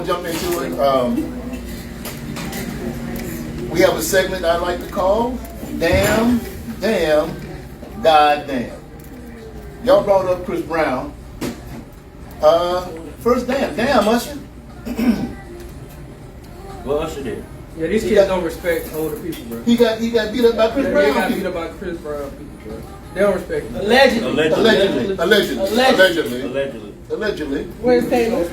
Jump into it. We have a segment I like to call Damn, Goddamn. Y'all brought up Chrisbrown. First damn Usher. What Usher did? Yeah, these kids don't respect older people, bro. He got beat up by Chrisbrown. They got beat up by Chrisbrown people, bro. They don't respect him. Allegedly. Where's Taylor?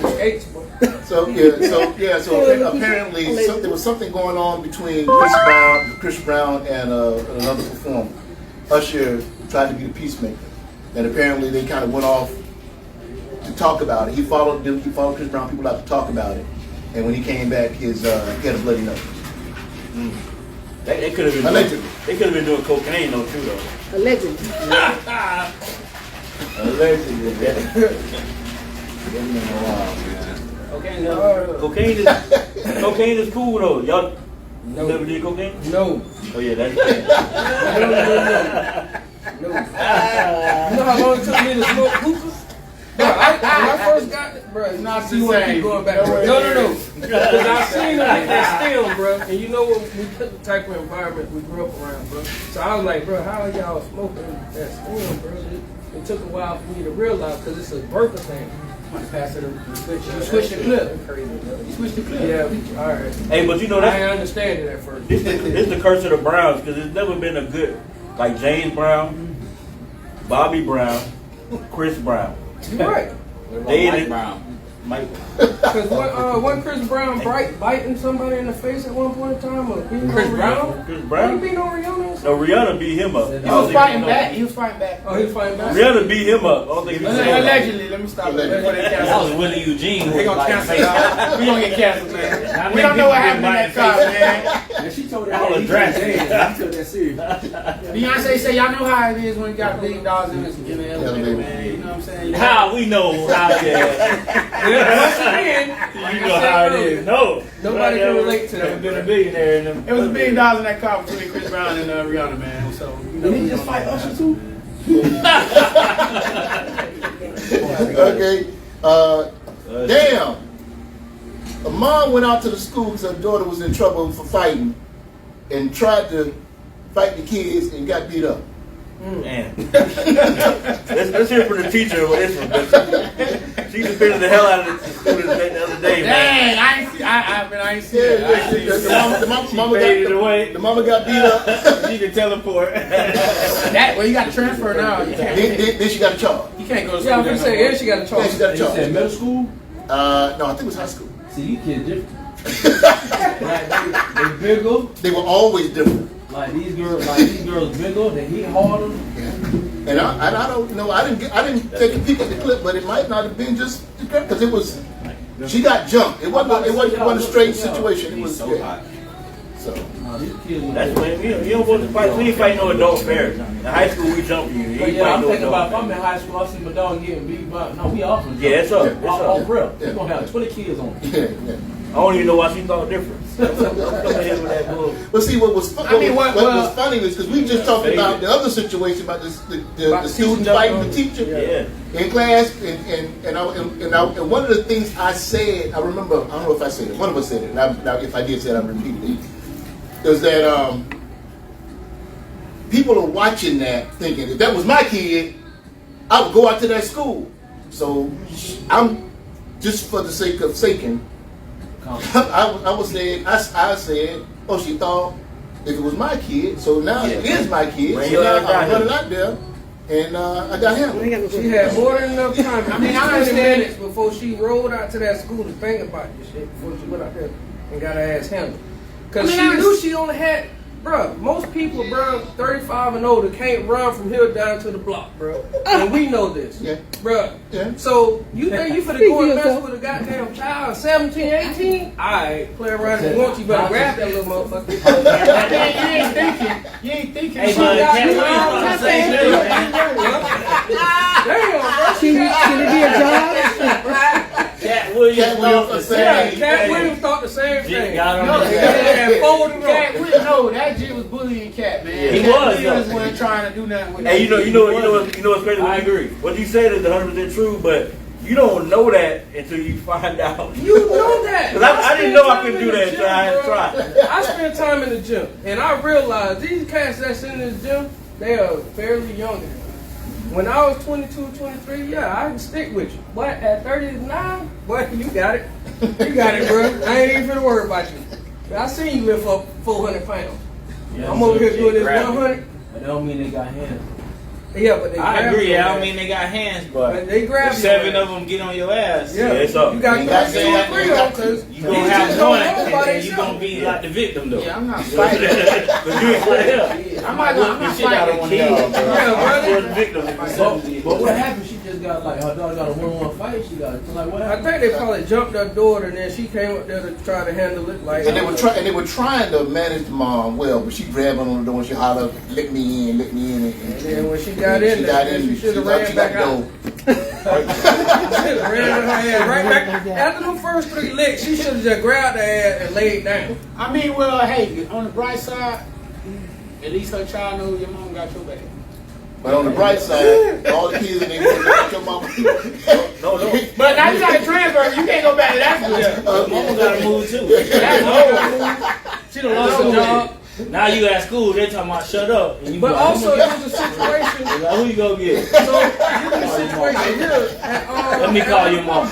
So apparently there was something going on between Chrisbrown and another performer. Usher tried to be the peacemaker, and apparently they kind of went off to talk about it. He followed Chrisbrown people out to talk about it, and when he came back, he had a bloody nose. They could have been doing cocaine though too though. Allegedly. Allegedly. Cocaine is cool though. Y'all never did cocaine? No. Oh yeah, that's No. You know how long it took me to smoke hookah? Bro, when I first got it, bro, it's not the same. Going back. No. Because I seen them get that stem, bro, and you know what? We put the type of environment we grew up around, bro. So I was like, bro, how are y'all smoking that stem, bro? It took a while for me to realize because it's a birth thing. You switch the clip. You switch the clip. Yeah, all right. Hey, but you know that I didn't understand it at first. This is the curse of the Browns because there's never been a good like James Brown, Bobby Brown, Chris Brown. You're right. Mike Brown. Because when Chris Brown biting somebody in the face at one point in time, or beating Chris on Brown? Chris Brown? He beat on Rihanna? No, Rihanna beat him up. He was fighting back. He was fighting back. Oh, he was fighting back? Rihanna beat him up. I don't think he was allegedly. Let me stop. That was Willie Eugene. They gonna cancel y'all. We gonna get canceled, man. We don't know what happened in that car, man. And she told that was drastic. I took that serious. Beyonce say y'all know how it is when you got $1 billion in the elevator, man. You know what I'm saying? How we know how it is. Once again, You know how it is. No. Nobody can relate to that. Never been a billionaire in them. It was $1 billion in that car between Chris Brown and Rihanna, man. So Did he just fight Usher too? Okay. Damn. A mom went out to the school because her daughter was in trouble for fighting and tried to fight the kids and got beat up. Man. Let's hear from the teacher with this one. She defended the hell out of the students the other day, man. dang, I ain't see it. The mama got beat up. She can teleport. Well, you got to transfer now. You can't. Then she got a charge. You can't go to school. Yeah, I'm gonna say, yeah, she got a Yeah, charge. she got a You charge. said middle school? No, I think it was high school. See, you kids different. Like, they bigger. They were always different. Like these girls bigger. They hit harder. And I don't know. I didn't take a peek at the clip, but it might not have been just because it was. She got jumped. It wasn't a straight situation. It was so hot. So These kids. That's when you don't want to fight. We ain't fight no adult fair. In high school, we jump you. You ain't Yeah, fight I'm no thinking about if adult I'm in high school, I see my dog getting beat by. No, we off. Yeah, it's up. It's Off up. real. Yeah. We're gonna have 20 kids on. yeah. I don't even know why she thought different. Come ahead with that bull. But see, what was funny is because we just talked about the other situation about the student fighting the teacher in class, and one of the things I said, I remember, I don't know if I said it, one of us said it, and if I did say it, I repeated it, is that people are watching that thinking, if that was my kid, I would go out to that school. So I'm just for the sake of saying. I said, oh, she thought if it was my kid, so now it is my kid. So now I'm running out there, and I got him. She had more than enough time. I mean, I understand it before she rolled out to that school to think about this shit before she went out there and got her ass handled. Because she knew she only had, bro, most people, bro, 35 and older can't run from here down to the block, bro. And we know this. Yeah. Bro. Yeah. So, you think you finna go and mess with a goddamn child, 17, 18? Alright, play around if you want, you better grab that little motherfucker. You ain't thinking. Hey, man, Damn, bro. Can it be a job? Cat Williams thought the same. Cat Williams thought the same thing. Got him. Cat Williams, no, that G was bullying Cat, man. He Cat was. Williams wasn't trying to do nothing with Hey, you know what's crazy? I agree. What you said is 100% true, but You don't know that until you find out. You know that. 'Cause I didn't know I could do that until I had to try. I spend time in the gym, and I realized these cats that's in this gym, they are fairly younger. When I was 22, 23, yeah, I can stick with you. But at 39, boy, you got it. You got it, bro. I ain't even finna worry about you. I seen you lift up 400 pounds. Yeah, I'm over here doing this grab it. 100. But that don't mean they got hands. Yeah, but they I grab agree. your I don't ass. mean they got hands, But but they grab if your 7 ass. of them get on your ass, Yeah, it's up. you got You got 2 or 3 of them, because you gonna have just one, don't know and by then you themselves. gonna be like the victim though. Yeah, I'm not fighting. But you ain't for hell. I'm not Shit out of one of fighting. y'all, bro. Yeah, For the brother. victim. But what happened? She just got like her daughter got a 1-on-1 fight. She got like what I happened? think they probably jumped her daughter, and then she came up there to try to handle it. Like, And they were trying to manage the mom well, but she grabbed on the door and she hollered, "Let me in, let me in." and then when she got in there, she should have ran back out. Ran her ass right back. After the first 3 licks, she should have just grabbed her ass and laid down. I mean, well, hey, on the bright side, at least her child knows your mom got your back. But on the bright side, all the kids in there look at your mama. No. But now you got to transfer. You can't go back to that school. Mama gotta move too. That's over. She done lost her job. Now you at school, they talking about shut up. And you But like, also, there was a situation. like, who you gonna get? So, you was a situation here. At, Let me call your mom.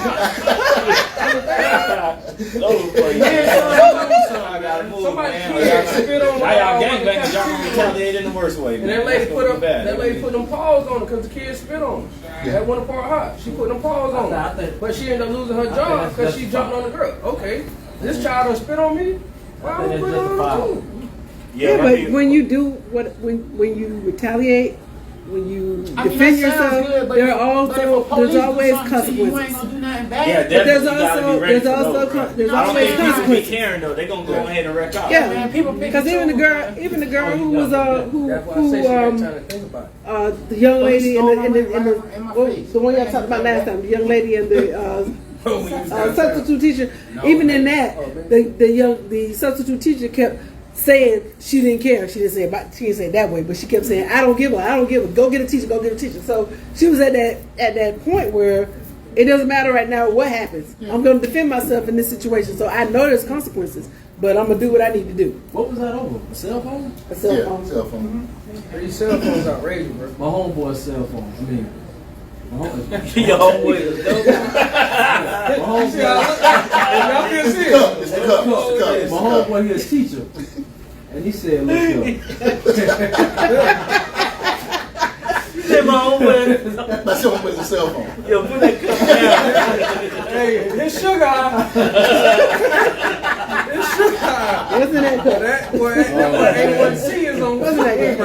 I gotta move, Somebody man. kid spit on Why y'all the gangbangers? Y'all gonna retaliate in the worst way. And man. that lady put Bad. them paws on her because the kid spit on her. That one part hot. She put them paws on her. But she ended up losing her job because she jumped on the girl. Okay, this child done spit on me. Why I think would put it that's on her justifiable. too? Yeah, my but people- when you do when you retaliate, when you I mean, defend that sounds yourself, good, but there if- are but if a also police there's do always something to you, you ain't consequences. gonna do nothing bad. Yeah, But there's definitely gotta also be ready there's for also those, bro. there's I don't always think people be consequences. caring though. They gonna go ahead and wreck out. Yeah. Man, people pick Because even the girl who was That's why I say she ain't trying to think about it. the young lady in in my face. the one y'all talked about last time, the young lady and the substitute teacher. No, even man. in that, Oh, man. the substitute teacher kept saying she didn't care. She didn't say it that way, but she kept saying, I don't give a. Go get a teacher. Go get a teacher. So she was at that point where it doesn't matter right now what happens. I'm going to defend myself in this situation. So I know there's consequences, but I'm gonna do what I need to do. What was that over? A cell phone? A cell Yeah, phone. cell phone. These cell phones outrageous, bro. My homeboy's cell phone. I mean, my homeboy. Your homeboy. Y'all can see It's the it. cup. It's the cup. My It's the cup. homeboy, he's a teacher. And he said, look, yo. You said my homeboy. My cell phone is a cell phone. Yo, put that cup down. Hey, this sugar. This sugar. Wasn't that good? That boy, A1C is on. Wasn't that good?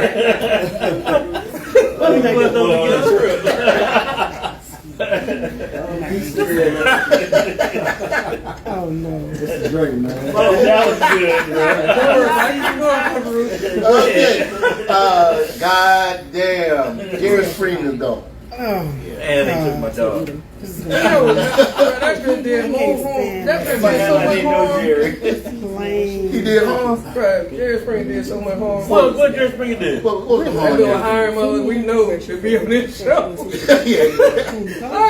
Put those on the script. Oh no. This is great, man. Oh, that was good, bro. Okay. God damn. Jerry Springer though. Oh. And they took my dog. That been did more harm. That been did so I much didn't know harm. Jerry. Lame. He did harm. Bruh, Jerry Springer did so much harm. What Jerry Springer did? What was the That harm? bill there? hiring mother we know should be on this show. Yeah.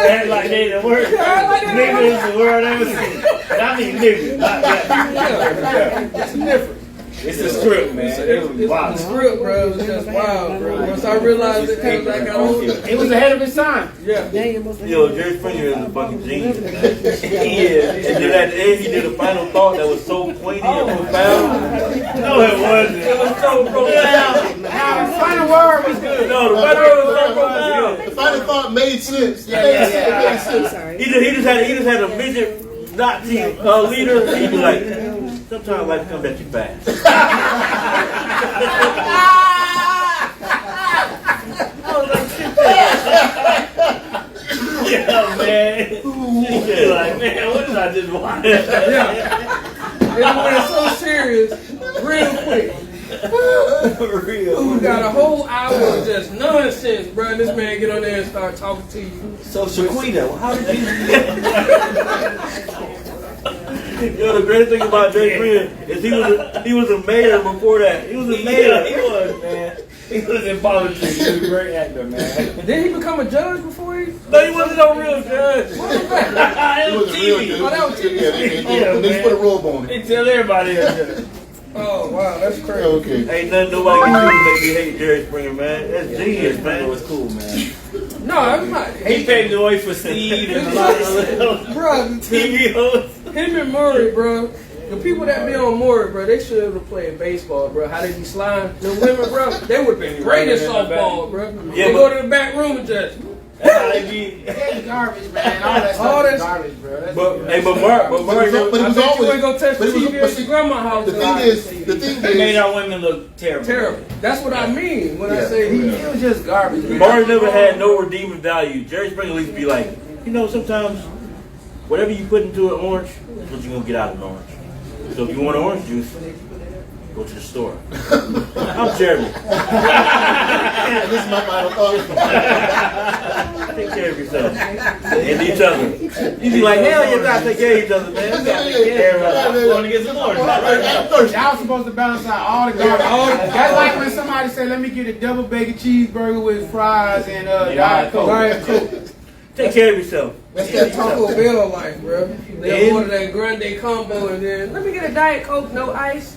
Act like they the worst niggas the world ever seen. And I mean niggas, not that. It's different. It's a script, man. It was It's wild. the script, bro. It was just wild, bro. Once I realized it, as I got older. It was ahead of his time. Yeah. Yo, Jerry Springer is a fucking genius, man. He is. And then at the end, he did a final thought that was so poignant and profound. No, it wasn't. It was so profound. Now, the final word was good. No, the final word was so profound. The final thought made sense. Yeah, yeah, yeah. It made sense. Sorry. He just had a midget Nazi leader. He was like, sometimes life comes at you fast. Yeah, man. He's like, man, what did I just watch? Yeah. It went so serious real quick. Real. We got a whole hour of just nonsense, bro. This man get on there and start talking to you. So Shaquita, how did you? Yo, the great thing about Jay Green is he was a mayor before that. He was a mayor. He was, man. He was in politics. He was a great actor, man. Did he become a judge before he? No, he wasn't no real judge. What was that? It was a real dude. Oh, that was TV. Yeah, they put a robe on They it. tell everybody that. Oh wow, that's crazy. Okay. Ain't nothing nobody can do to make me hate Jerry Springer, man. That's genius, man. It was cool, man. No, I'm not. He paved the way for Steve and a lot of Bro, TV hosts. him and Murray, bro. The people that be on Maury, bro, they should have played baseball, bro. How they be sliding the women, bro? They would have been great at softball, bro. Yeah, They go to the back room and just. That's how they be. That's garbage, man. All that All stuff that- is garbage, bro. That's But Mark, But it was I bet you always- ain't gonna touch the but it was- TV but at see, your grandma's house. The thing they made is, our women look terrible. Terrible. That's what I mean when I Yeah. say he. it was just garbage, man. Mars never had no redeeming value. Jerry Springer at least be like, you know, sometimes whatever you put into an orange is what you're gonna get out of an orange. So if you want orange juice, go to the store. I'm Jeremy. this is my final thought. Take care of yourself and each other. You be like, hell, you gotta take care of each other, man. You gotta take care of us. Going to get some orange. Y'all supposed to balance out all the garbage. That's like when somebody say, "Let me get a double bacon cheeseburger with fries and Diet Coke." Diet Coke. Take care of yourself. That's that Taco Bell life, bro. They order that grande combo and then let me get a Diet Coke, no ice.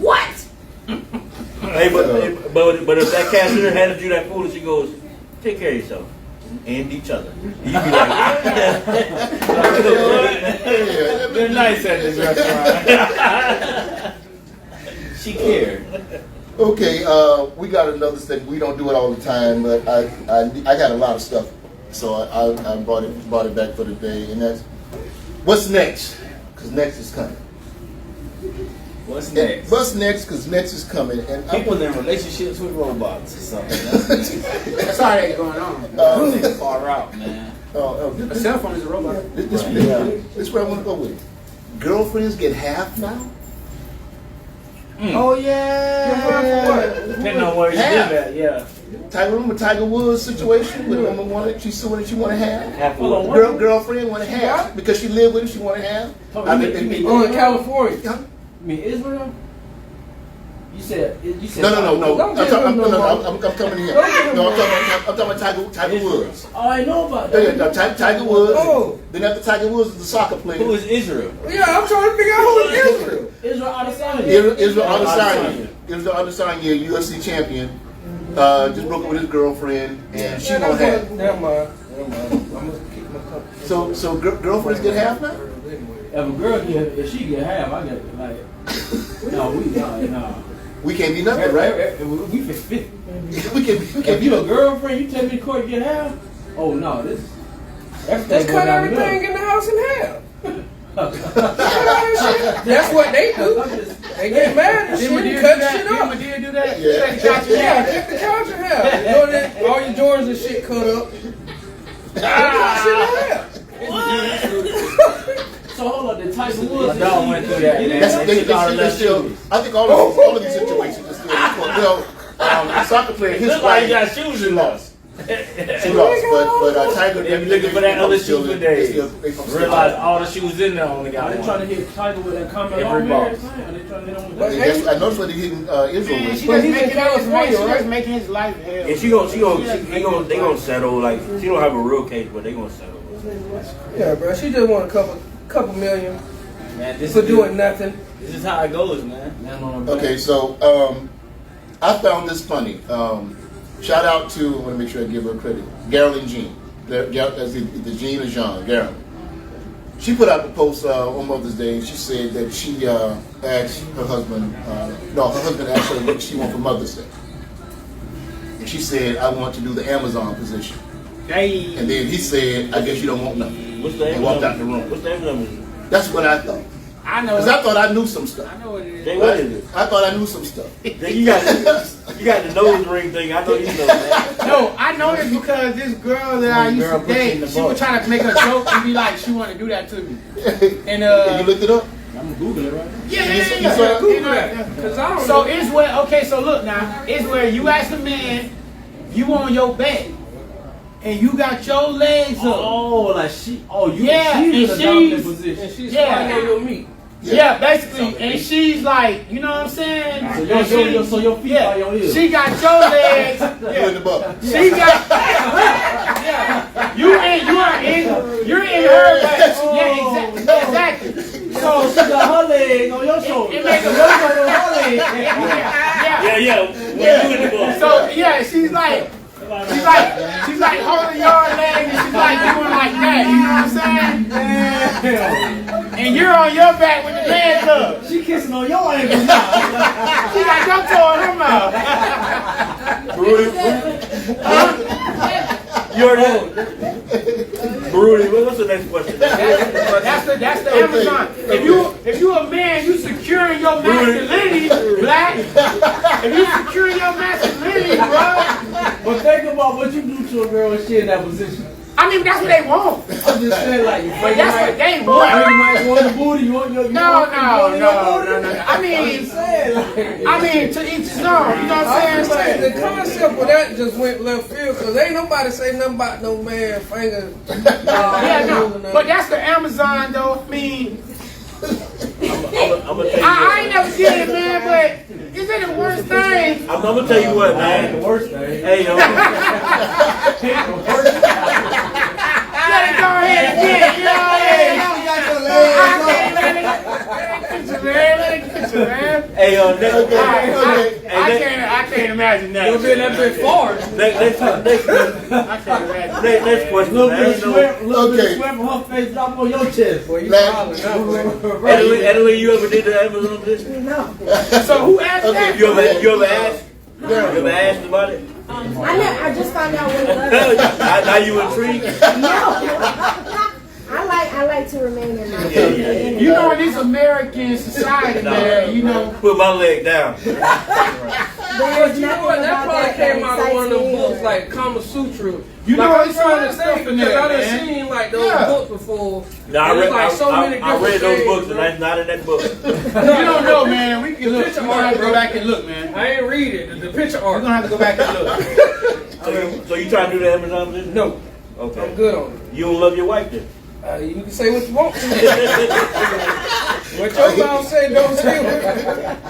What? Hey, but if that cashier handed you that food and she goes, take care of yourself and each other, you be like, They're nice at this restaurant. She cared. Okay, we got another thing. We don't do it all the time, but I got a lot of stuff, so I brought it back for today, and that's what's next, because next is coming. What's next? What's next? Because next is coming, and People in relationships with robots or something. That's all that going on. That's far out, man. A cell phone is a robot. This is where I want to go with it. Girlfriends get half now. Oh yeah. depending on where you live at, yeah. Remember Tiger Woods situation with a woman wanted she wanted half. Half of what? Girlfriend wanted half because she lived with him. She wanted half. Oh, I you mean, mean- Oh, in California. huh? You mean Israel? You said. No. Don't get him no more. I'm coming here. Don't get him No, no I'm talking about Tiger Woods. Oh, I know about Yeah, that. Tiger Woods. Oh. Then after Tiger Woods is the soccer player. Who is Israel? Yeah, I'm trying to figure out who is Israel. Israel Adesanya. Israel Adesanya, UFC champion, just broke up with his girlfriend, and she won't have. Never mind. I'm gonna keep my cup. So girlfriends get half now? If a girl get, if she get half, I get like. No. We can't be nothing, right? We 50. we can't If be you a nothing. girlfriend, you take me to court, get half. Oh no, this. Let's Everything cut everything in the house in half. That's what they do. They get mad and shit and cut shit up. Did do that? Yeah. Cut the couch in Yeah, half. get the couch in half. You know that all your Jordans and shit cut up. Cut shit in half. So hold on, the Tiger Woods. My dog went through that, man. They still, I think all of these situations are still. The soccer player, his Look like wife, you got shoes in lost. she lost, but Tiger. They be looking for that other shoe for days. They still- Realize all the shoes in there only Are got they one. trying to hit Tiger with that comment Every on box. there? Are they trying to hit him with But that? I noticed what they hitting Israel Man, with. she But just he's in making California, his, right? making his life hell. And they gonna settle. Like she don't have a real case, but they gonna settle. Yeah, bro. She just want a couple million Man, this for is doing nothing. This is how it goes, man. Man on the back. Okay, so I found this funny. Shout out to, I want to make sure I give her credit, Carolyn Jean. That's the Jean or Jean, Carolyn. She put out the post on Mother's Day, and she said that she asked her husband, her husband asked her what she wanted for Mother's Day. And she said, I want to do the Amazon position. Hey, And then he said, I guess you don't want nothing. what's the And walked out the room. What's the Amazon? That's what I thought. I know. Because I thought I knew some stuff. I know what it is. Jay, what is it? I thought I knew some stuff. Jay, you got the nose ring thing. I know you know that. No, I know this because this girl that I used Girl to put you in date, the she was boat. trying to make a joke and be like, she want to do that to me. And You looked it up? I'm Googling it right now. yeah. You saw it? Google that. Cause I don't So know. it's where, okay, so look now, it's where you ask a man, you on your back, and you got your legs up. Oh, like she. Oh, you. Yeah, She's in a and dominant she's- position. And she's Yeah. flying on your meat. Yeah, basically, and she's like, you know what I'm saying? So your feet are your heels. She got your legs. You in the butt. She got. Yeah. You're in her legs. Yeah, exactly. So she got her leg on your shoulder. It makes a Your leg on her leg. Yeah. When you in the book. So yeah, she's like holding your leg and she's like doing like that. You know what I'm saying? And you're on your back with the legs up. She kissing on your ankle now. She got your toe in her mouth. You heard that? Broody, what's the next question? That's the Amazon. If you a man, you securing your masculinity, Black. If you securing your masculinity, bro. But think about what you do to a girl when she in that position. I mean, that's what they want. I'm just saying, like, you But that's what they want. You might want the booty. You want your No. booty. I mean, to each his own. You know what I'm saying? The concept of that just went left field because ain't nobody say nothing about no man finger. Yeah, no. But that's the Amazon, though. I mean, I'm gonna tell you I ain't never did it, man. But is it the worst thing? I'm gonna tell you what, man. The worst thing. Hey, yo. Let it go ahead and get it. You know what I mean? Hey, yo, next, I can't imagine that. You'll be in that bit far. next question, Little man. bit of sweat from Okay. her face drop on your chest. Boy, you Black. hollering now, boy. Anyway, you ever did the Amazon position? No. So who asked that? You ever asked? You ever asked about it? I just found out what it was. Now you intrigued? No. I like to remain in my You know, in this American society, man, you know. Put my leg down. There's But you know what? That probably came out of one of them books like Kama Sutra. You know, like, I'm it's trying all to that say stuff in because there, I done man. seen like those Yeah. books before. No, I And it's read, like so many I read different those things, books, bro. and that's not in that book. You don't know, man. We can look. We're gonna have to go back and look, man. I ain't read it. The picture We're art. gonna have to go back and look. So you try to do the Amazon position? No, Okay. I'm good on it. You don't love your wife then? You can say what you want to. What your mouth say, don't steal it.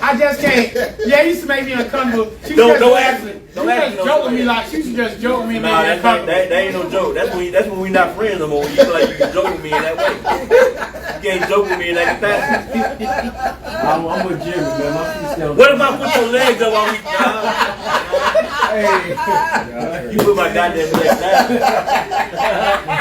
I just can't. Yeah, it used to make me uncomfortable. She Don't just ask me. Don't ask me no joke with me question. like she used to just joke with me and Nah, make me that uncomfortable. ain't no joke. That's when we not friends no more. When you feel like you can joke with me in that way. You can't joke with me in that capacity. I'm with Jimmy, man. My feet still. What if I put your legs up on me? Hey. You put my goddamn legs down.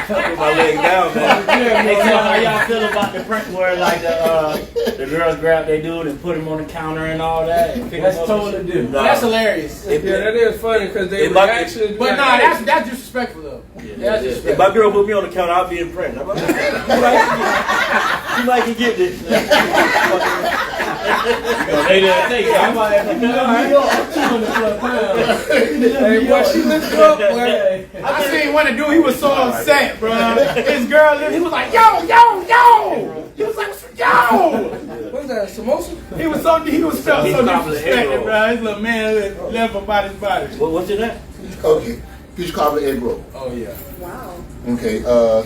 Put my legs down, man. Hey, so how y'all feel about the prank where like the girls grab their dude and put him on the counter and all that? And pick That's him up totally and shit? different. Nah. That's hilarious. Yeah, that is funny because they It might- reaction. But nah, that's disrespectful though. That's If disrespectful. my girl put me on the counter, I'll be impressed. You might can get this. They didn't take it. I'm like, if you know New York, I'm 200 pounds. Hey, boy, she lifted up, boy. I seen one dude, he was so upset, bro. His girl, he was like, yo. He was like, yo. What's that, samosa? He was so He's disrespected, complimenting. bro. His little man left about his body. What's in that? Okay. Peach cobbler egg roll. Oh, yeah. Wow. Okay. All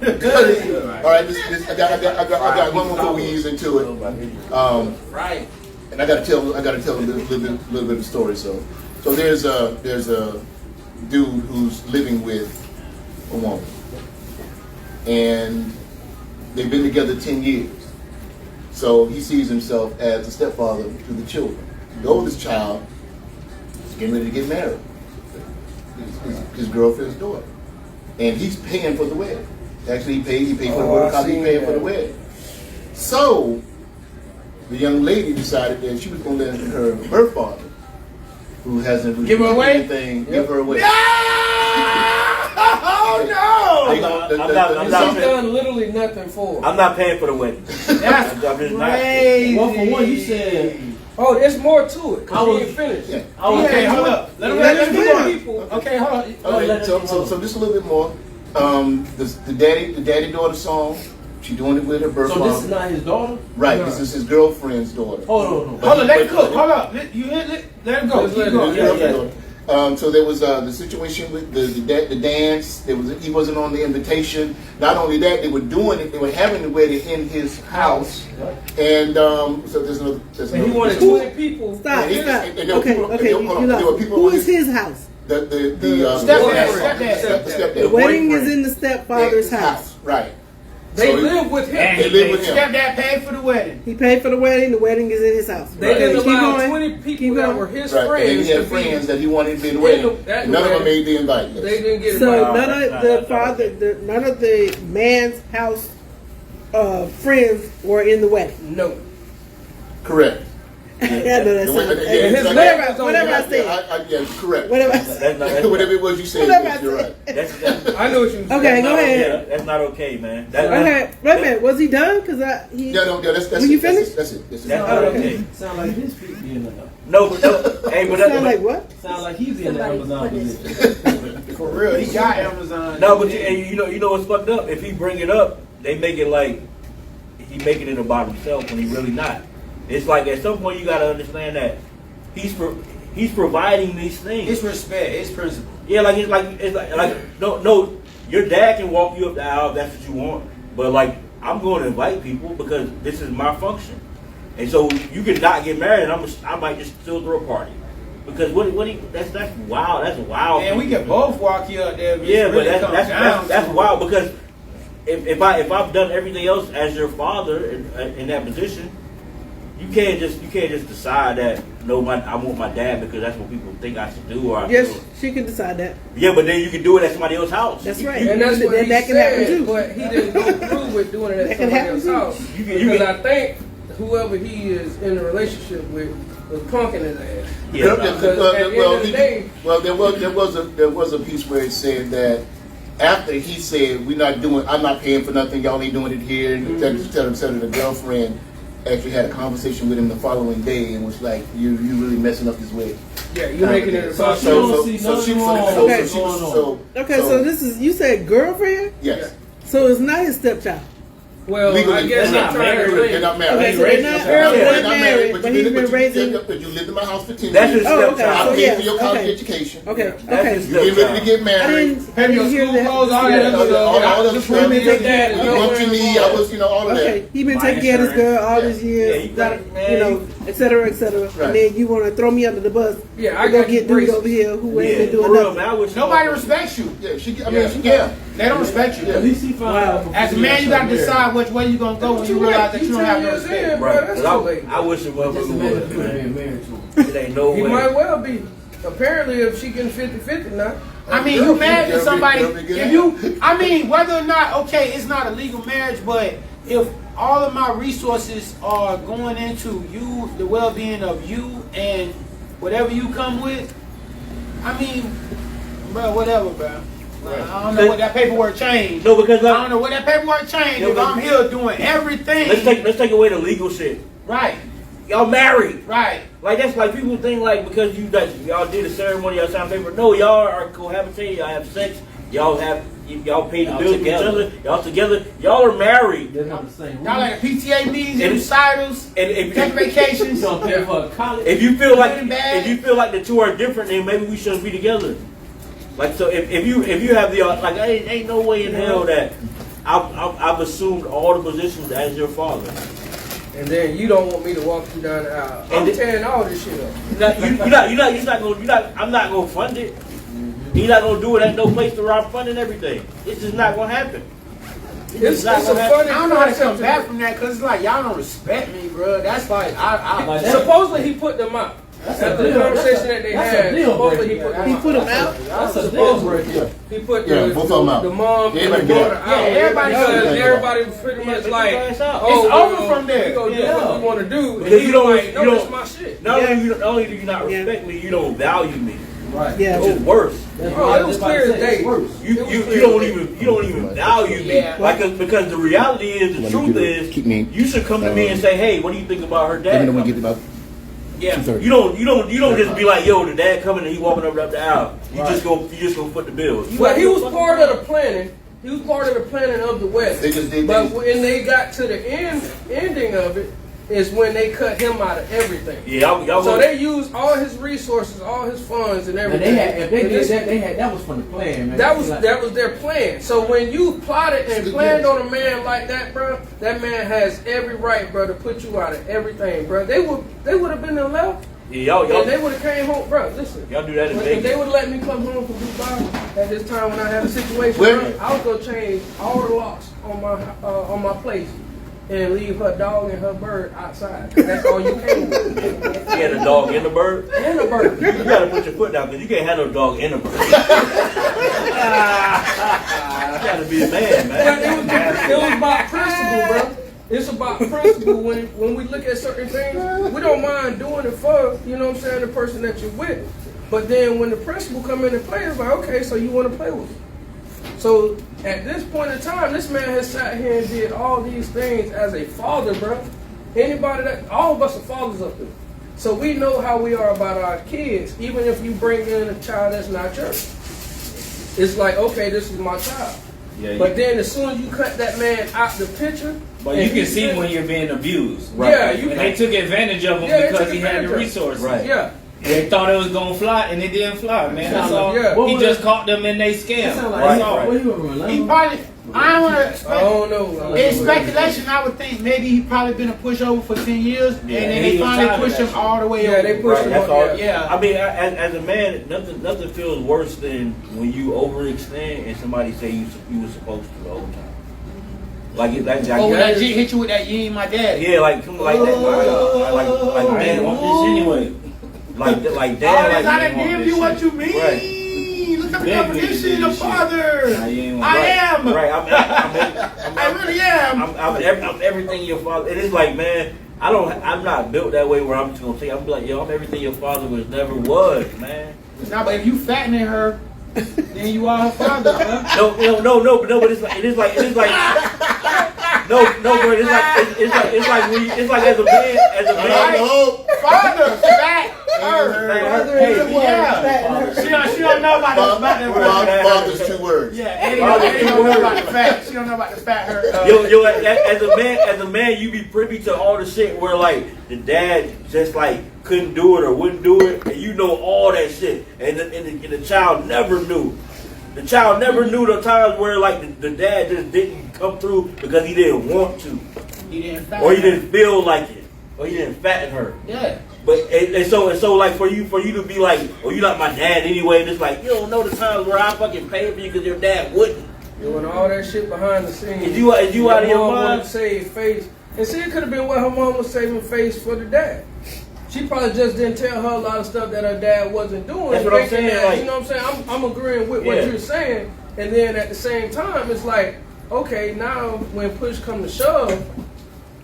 right. This I got one more before we ease into it. Right. And I gotta tell a little bit of the story. So there's a dude who's living with a woman, and they've been together 10 years. So he sees himself as a stepfather to the children. The oldest child is getting ready to get married. His girlfriend's daughter, and he's paying for the wedding. Actually, he paid for the wedding. He's paying for the wedding. So the young lady decided that she was going to let her birth father, who hasn't Give her away? anything, give her away. Oh no! I'm not She's done literally nothing for her. I'm not paying for the wedding. That's I'm just not. crazy. One for one, you said. Oh, there's more to it. I Cause was- he ain't finished. Yeah. Okay, hold up. Let him keep going. Okay, hold on. Okay, so just a little bit more. The daddy daughter song. She doing it with her birth So this is father. not his daughter? Right. This is his girlfriend's daughter. Hold on. Hold on, let it cook. Hold up. Let him go. Let's Keep let going. it- His girlfriend's daughter. So there was the situation with the dance. He wasn't on the invitation. Not only that, they were doing it. They were having the wedding in his house. And so there's another. And he wanted 20 people. Stop. And there were people- Okay. there were people Who on is his house? The Stepdad. The wedding is in the stepfather's house. Right. They So live with him. They live with him. Stepdad paid for the wedding. He paid for the wedding. The wedding is in his house. They didn't Keep allow going. 20 Keep people that going. were his Right. And friends he had to friends be. that he wanted to be in the wedding. At the None of them wedding. made the invite list. They didn't get So invited. none of the father, none of the man's house friends were in the wedding. No. Correct. I know that's whatever I said. Yeah, correct. Whatever I said. Whatever it was you said, Whatever yes, I you're said. right. I know what you said. Okay, go ahead. Yeah, that's not okay, man. Okay, wait a minute. Was he done? Because he. Yeah, no, that's When it. you That's finish? it. That's it. That's it. That's not okay. Sound like his feet being in No, but no. Hey, but Sound like what? Sound like he's in the Somebody Amazon put his- position. For real, he got Amazon. no, but you know what's fucked up? If he bring it up, they make it like he making it about himself when he really not. It's like at some point you gotta understand that he's providing these things. It's respect. It's principle. Yeah, like it's like no. Your dad can walk you up the aisle if that's what you want, but like I'm going to invite people because this is my function, and so you can not get married, and I might just still throw a party because that's wild. That's wild. And we can both walk you up there. If Yeah, it but really comes down that's to wild because if I've done everything else as your father in that position, you can't just decide that I want my dad because that's what people think I should do. Or Yes, she can decide that. yeah, but then you can do it at somebody else's house. That's right. And that's what he that can happen said, too. but he didn't go through with doing it That at can somebody happen else's too. house. Because I think whoever he is in a relationship with was punking his ass. Yeah. There was a piece where it said that after he said I'm not paying for nothing, y'all ain't doing it here, and the girlfriend actually had a conversation with him the following day and was like, you really messing up this wedding. Yeah, you're making it about So you don't see nothing wrong with what's going on. Okay, so this is, you said girlfriend? Yes. So it's not his stepchild. Well, Legally, I guess they're I'm not trying to married. They're relate. not married. Okay, so they're not They're not married, but but you he's been raising. lived in my house for 10 That's years. his Oh, okay, stepchild. I so paid yes, for your college okay. education. Okay, That's okay. his You get ready to get I married. Pay your hear school that. clothes, all Yeah. that other stuff. all that Just stuff. women take that. You bumped your knee, I was, all of Okay, that. he been taking care of this girl all these Yeah, years, you got it, et cetera, et cetera. Right. And then you want to throw me under the bus? Yeah, I to go got you get dude braced. over here who ain't Yeah, been doing for real, nothing. man. I wish Nobody respects you. Yeah, she Yeah. They don't respect you. At least he found out. before As a he man, you got got to decide which way you gonna go when you realize that you don't have no respect. Bro, Right. that's 'Cause too late. I wish it was Just was. imagine if he Man. been married to him. It ain't no He way. might well be. Apparently, if she getting 50-50 now. I mean, you married to somebody. They'll be good If at you, I mean, whether or not, okay, it's not a legal marriage, but if all of my resources are going into you, the well-being of you, and whatever you come with, I mean, bro, whatever, bro. I don't know what that paperwork changed. No, because I don't know what that paperwork changed. Yeah, If but- I'm here doing everything, let's take away the legal shit. right, Y'all married. right. Like that's like people think like because y'all did a ceremony, y'all signed paper. No, y'all are cohabitating. Y'all have sex. Y'all pay the Y'all bills with each together. other. Y'all together. Y'all are married. They're not the same. Y'all like PTA meetings, And- recitals, And if take vacations. You don't pay for college. if you feel like Good and bad. if you feel like the two are different, then maybe we shouldn't be together. Like so, if you have the like, ain't no way in hell that I've assumed all the positions as your father. And then you don't want me to walk you down the aisle. I'm And tearing all this shit up. I'm not gonna fund it. You're not gonna do it. Ain't no place to rob funding everything. It's just not gonna happen. It's not a gonna happen. funny I don't know how to come concept. back from that because it's like y'all don't respect me, bro. That's like I Like that. Supposedly he put them out. That's After a the deal. conversation that they That's a had, deal supposedly he breaker. put them He out. put him out. That's a deal breaker. He put Yeah, the, both of them out. the mom and the Everybody daughter get out. Yeah, everybody because out. everybody was pretty much Yeah, like, get your ass out. oh, It's over from there. We gonna do Yeah. what we want to do. And Because he you don't- like, no, you that's don't- my shit. Not Yeah. only do you not Yeah. respect me, you don't value me. Right. Yeah. It's worse. That's Oh, why it was I'm about to clear as say it's day. worse. You don't even value me. Yeah. Like because the reality is the truth is you should come to me and say, hey, what do you think about her dad? Let me know when we get about Yeah, 2:30. you don't just be like, yo, the dad coming and he walking up the aisle. You just go foot the bill. But he was part of the planning. He was part of the planning of the wedding. They just did But things. when they got to the ending of it, is when they cut him out of everything. Yeah, y'all So they use all his resources, all his funds, and And everything. they had, if they did that, they had that was from the plan, man. That was their plan. So when you plotted and planned on a man like that, bro, that man has every right, bro, to put you out of everything, bro. They would have been in left. Yeah, y'all And they would have came home, bro. Listen, y'all do that in if Vegas. they would have let me come home from Dubai at this time when I had a situation, Where? bro, I was gonna change all the locks on my place and leave her dog and her bird outside. That's all you came with. You had a dog and a bird. And a bird. You gotta put your foot down because you can't have no dog and a bird. You gotta be a man, man. It was about principle, bro. It's about principle. When we look at certain things, we don't mind doing it for, you know what I'm saying, the person that you're with. But then when the principle come into play, it's like, okay, so you want to play with me. So at this point in time, this man has sat here and did all these things as a father, bro. Anybody all of us are fathers up there. So we know how we are about our kids, even if you bring in a child that's not yours. It's like, okay, this is my child. Yeah, But then as soon as you cut that man out the picture, But you can see when you're being abused. Right. Yeah, you and can. they took advantage of him Yeah, they because took he had advantage the of him. resources. Right. yeah. They thought it was gonna fly, and it didn't fly, man. That's all. Yeah. He just caught them in they It scam. sound like That's he- all. what you remember, He Lambo? probably, I don't want I to. don't know. In speculation, I would think maybe he probably been a pushover for 10 years, and then he they was finally tired of pushed that him shit. all the way Yeah, over. they pushed Right, him that's up. all. Yeah. I mean, as a man, nothing feels worse than when you overextend and somebody say you were supposed to the whole time. Like it, like Oh, when that, that G hit you with that, you ain't my daddy. yeah, like that, like I man, didn't want this anyway. like Oh, damn, that's like how you they want give this you what shit. you mean. Right. Look at the Beg me to definition do of this shit. father. Nah, you ain't I want am. right. I really am. I'm everything your father. And it's like, man, I'm not built that way where I'm just gonna say, I'm like, yo, I'm everything your father was never was, man. Nah, but if you fattening her, then you are her father, huh? No, but it's like, no, bro, it's like when you, it's like as a man, No. Father, fat her. Hey, She don't know about the Father's 2 words. Yeah, Eddie don't know about the fat. She don't know about the fat her. yo, as a man, you be privy to all the shit where like the dad just like couldn't do it or wouldn't do it, and you know all that shit, and the child never knew. The child never knew the times where like the dad just didn't come through because he didn't want to, He didn't fatten or he her. didn't feel like it, or he didn't fatten her. Yeah. But and so like for you to be like, oh, you not my dad anyway, and it's like you don't know the times where I fucking paid for you because your dad wouldn't. Doing all that shit behind the scenes. Is you out of your mom wanted mind? to save face, and see, it could have been what her mom was saving face for the dad. She probably just didn't tell her a lot of stuff that her dad wasn't doing. That's what I'm thinking saying, that, like- you know what I'm saying? I'm agreeing with what Yeah. you're saying, and then at the same time, it's like, okay, now when push come to shove,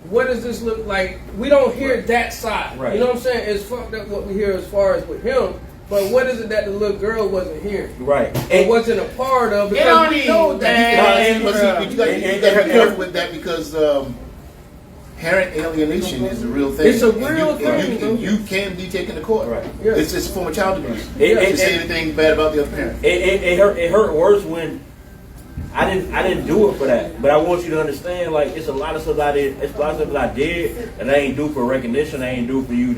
what does this look like? We don't hear that side. Right. You know what I'm saying? It's fucked up what we hear as far as with him. But what is it that the little girl wasn't hearing? Right. It wasn't a part of, It don't because we know even that. But see, you got to be careful with that because parent alienation is a real thing. It's a And real thing, bro. You can be taken to court. Right. Yeah. It's a form of child abuse. It- To say anything bad about the other parent. It hurt worse when I didn't do it for that. But I want you to understand, like it's a lot of stuff I did. It's a lot of stuff that I did and I ain't do for recognition. I ain't do for you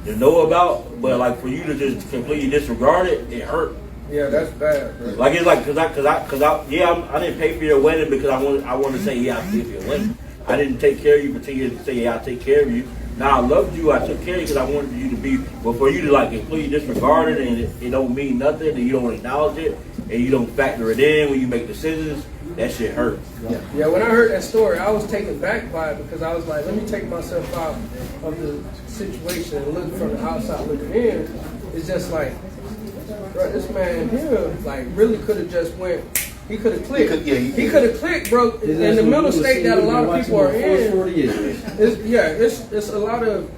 to know about. But like for you to just completely disregard it, it hurt. Yeah, that's bad, bro. Like it's like cause I didn't pay for your wedding because I wanted to say yeah I paid for your wedding. I didn't take care of you for 10 years to say yeah I take care of you. Now I loved you, I took care of you because I wanted you to be. But for you to like completely disregard it and it don't mean nothing and you don't acknowledge it and you don't factor it in when you make decisions, that shit hurt. Yeah, when I heard that story, I was taken back by it because I was like, let me take myself out of the situation and look from the outside looking in. It's just like, bro, this man here, like, really could have just went. He could have clicked. He could have clicked, bro. In the mental state that a lot of people are in. It's a lot of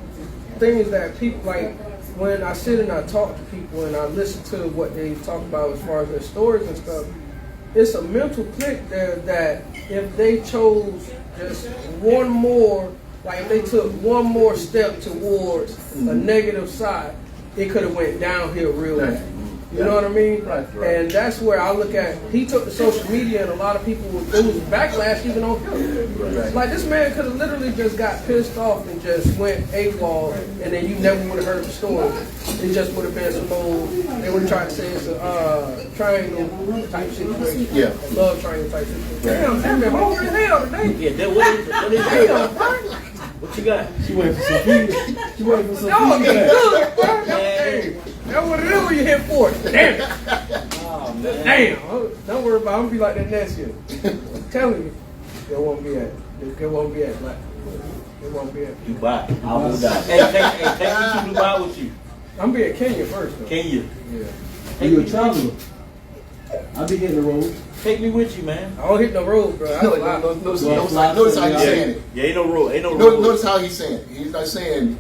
things that people like. When I sit and I talk to people and I listen to what they talk about as far as their stories and stuff, it's a mental click there that if they chose just one more, like if they took one more step towards a negative side, it could have went downhill real bad. You know what I mean? Right. And that's where I look at, he took to social media and a lot of people, it was backlash even on him. Right. Like this man could have literally just got pissed off and just went AWOL and then you never would have heard the story. It just would have been some little, they would have tried to say it's a triangle type situation. Yeah. Love triangle type situation. Damn, that man hungry as hell today. Yeah, that what is Damn, it? bro. What you got? She waiting for some feedback. She waiting for some No, it's feedback. good, bro. Hey, that's what it is when you hit 40. Damn it. Oh man. Damn. Don't worry about it. I'm going to be like that next year. I'm telling you. There won't be at. There won't be at. Like, there won't be at. Dubai. I will die. Hey, take me to Dubai with you. I'm be at Kenya first, though. Kenya. Yeah. Are you a traveler? I'll be hitting the road. Take me with you, man. I don't hit no road, bro. I fly. Notice how he's saying it. Yeah, ain't no rule. Ain't no rule. Notice how he's saying it. He's not saying,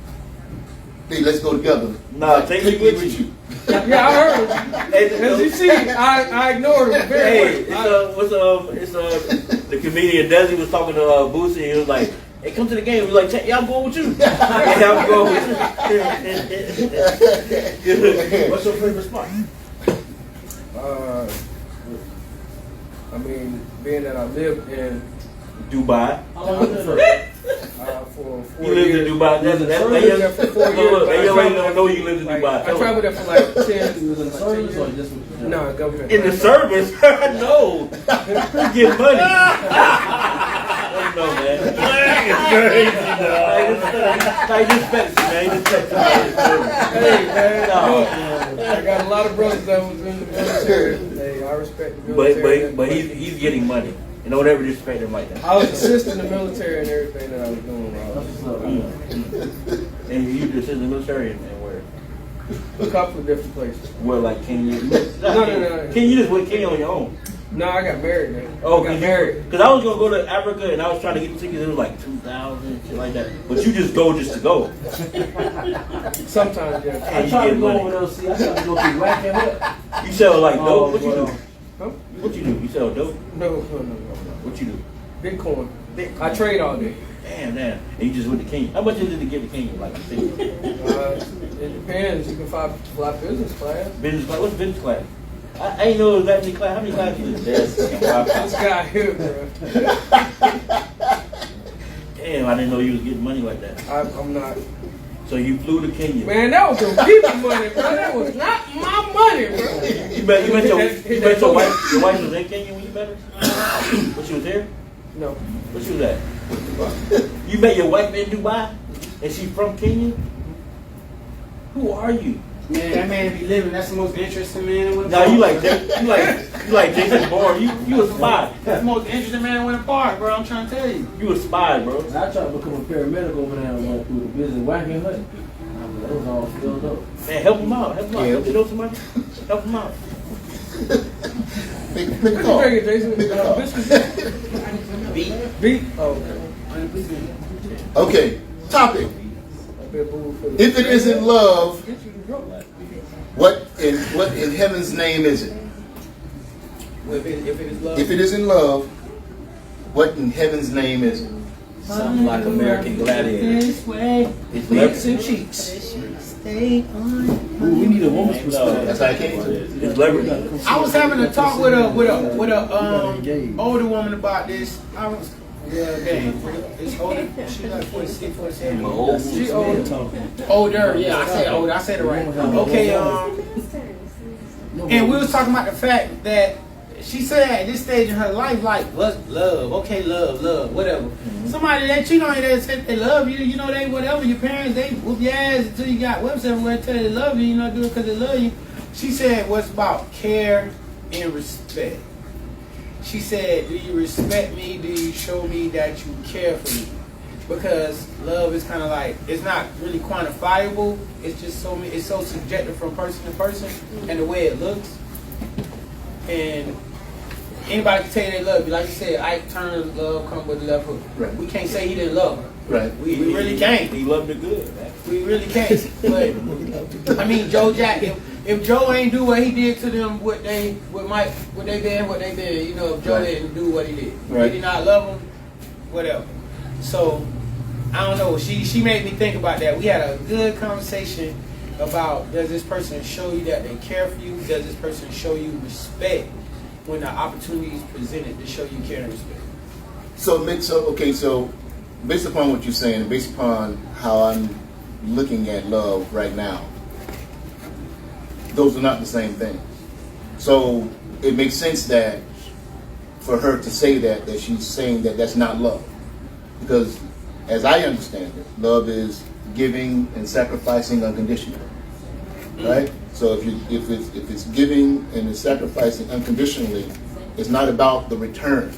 hey, let's go together. Nah, take me with you. Yeah, I heard him. As you see, I ignored him very Hey, well. it's the comedian Desi was talking to Boosie and he was like, hey, come to the game. He was like, yeah, I'm going with you. Yeah, I'm going with you. What's your favorite spot? I mean, being that I lived in Dubai. for 4 You lived years. in Dubai. That's I lived there for 4 years. They don't know you lived in Like, Dubai. I traveled there for like 10 You was in the service or just with your job? No, government. In the service? No. Who get money? No, man. It's crazy, dog. Just fancy, man. Just fancy. Hey, man. No. I got a lot of brothers that was in the military. Hey, I respect the military. But he's getting money. And don't ever disrespect him like that. I was assisting the military and everything that I was doing. And you just assist in the military and where? A couple of different places. Where, like, Kenya? No. Can you just went Kenya on your own? No, I got married, man. Oh, I got married. Because I was going to go to Africa and I was trying to get the tickets. It was like 2,000, shit like that. But you just go just to go. Sometimes, yeah. And I you tried get to go money. over there, see, I tried to go through whacking up. You sell like dope? Oh, What you do? Huh? What you do? You sell dope? No. What you do? Bitcoin. I trade all day. Damn. And you just went to Kenya. How much is it to get to Kenya? Like, It depends. You can fly business class. business class? What's business class? I ain't know it was that many classes. How many classes is there? This guy here, bro. Damn, I didn't know you was getting money like that. I'm not. So you flew to Kenya. Man, that was some people money, bro. That was not my money, bro. You met your wife. Your wife was in Kenya when you met her? When she was here? No. Where she was at? You met your wife in Dubai? And she from Kenya? Who are you? Man, that man be living. That's the most interesting man in the Now you like Jason Bourne. You a spy. That's the most interesting man in the park, bro. I'm trying to tell you. You a spy, bro. I tried to become a paramedic over there and went through the business whacking hut. That was all filled up. Man, help him out. Help him out. Yeah. You know somebody? Help him out. Make a What you call. drinking, Jason? Make a call. Biscuits? Beat? Oh, okay. Okay, topic. I'll be a boo for the- If it isn't love, Get you to drunk. what in heaven's name is it? If it is love. If it isn't love, what in heaven's name is it? Something like American Gladiator. This way. It's Lips leverage. and cheeks. Stay on. Ooh, we need a woman's perspective. That's how I came to it. It's leverage. I was having a talk with a older woman about this. It's older. She's like 46, 47. She old. Older, yeah, I said older. I said it right. Okay, and we was talking about the fact that she said at this stage in her life, like, what's love? Okay, love, whatever. Somebody that cheat on you, they said they love you, you know, they whatever. Your parents, they whoop your ass until you got webs everywhere tell you they love you, you know, do it because they love you. She said, what's about care and respect? She said, do you respect me? Do you show me that you care for me? Because love is kind of like, it's not really quantifiable. It's just it's so subjective from person to person and the way it looks. And anybody can tell you they love you. Like you said, Ike Turner's love come with the left hook. Right. We can't say he didn't love her. Right. We really can't. He loved it good, man. We really can't. But I mean, Joe Jack. If Joe ain't do what he did to them, what they did, you know, if Joe didn't do what he did, Right. he did not love them, whatever. So I don't know. She made me think about that. We had a good conversation, about does this person show you that they care for you? Does this person show you respect when the opportunity is presented to show you care and respect? So based upon what you're saying, and based upon how I'm looking at love right now, those are not the same thing. So it makes sense that for her to say that she's saying that that's not love, because as I understand it, love is giving and sacrificing unconditionally, right? So if it's giving and it's sacrificing unconditionally, it's not about the return.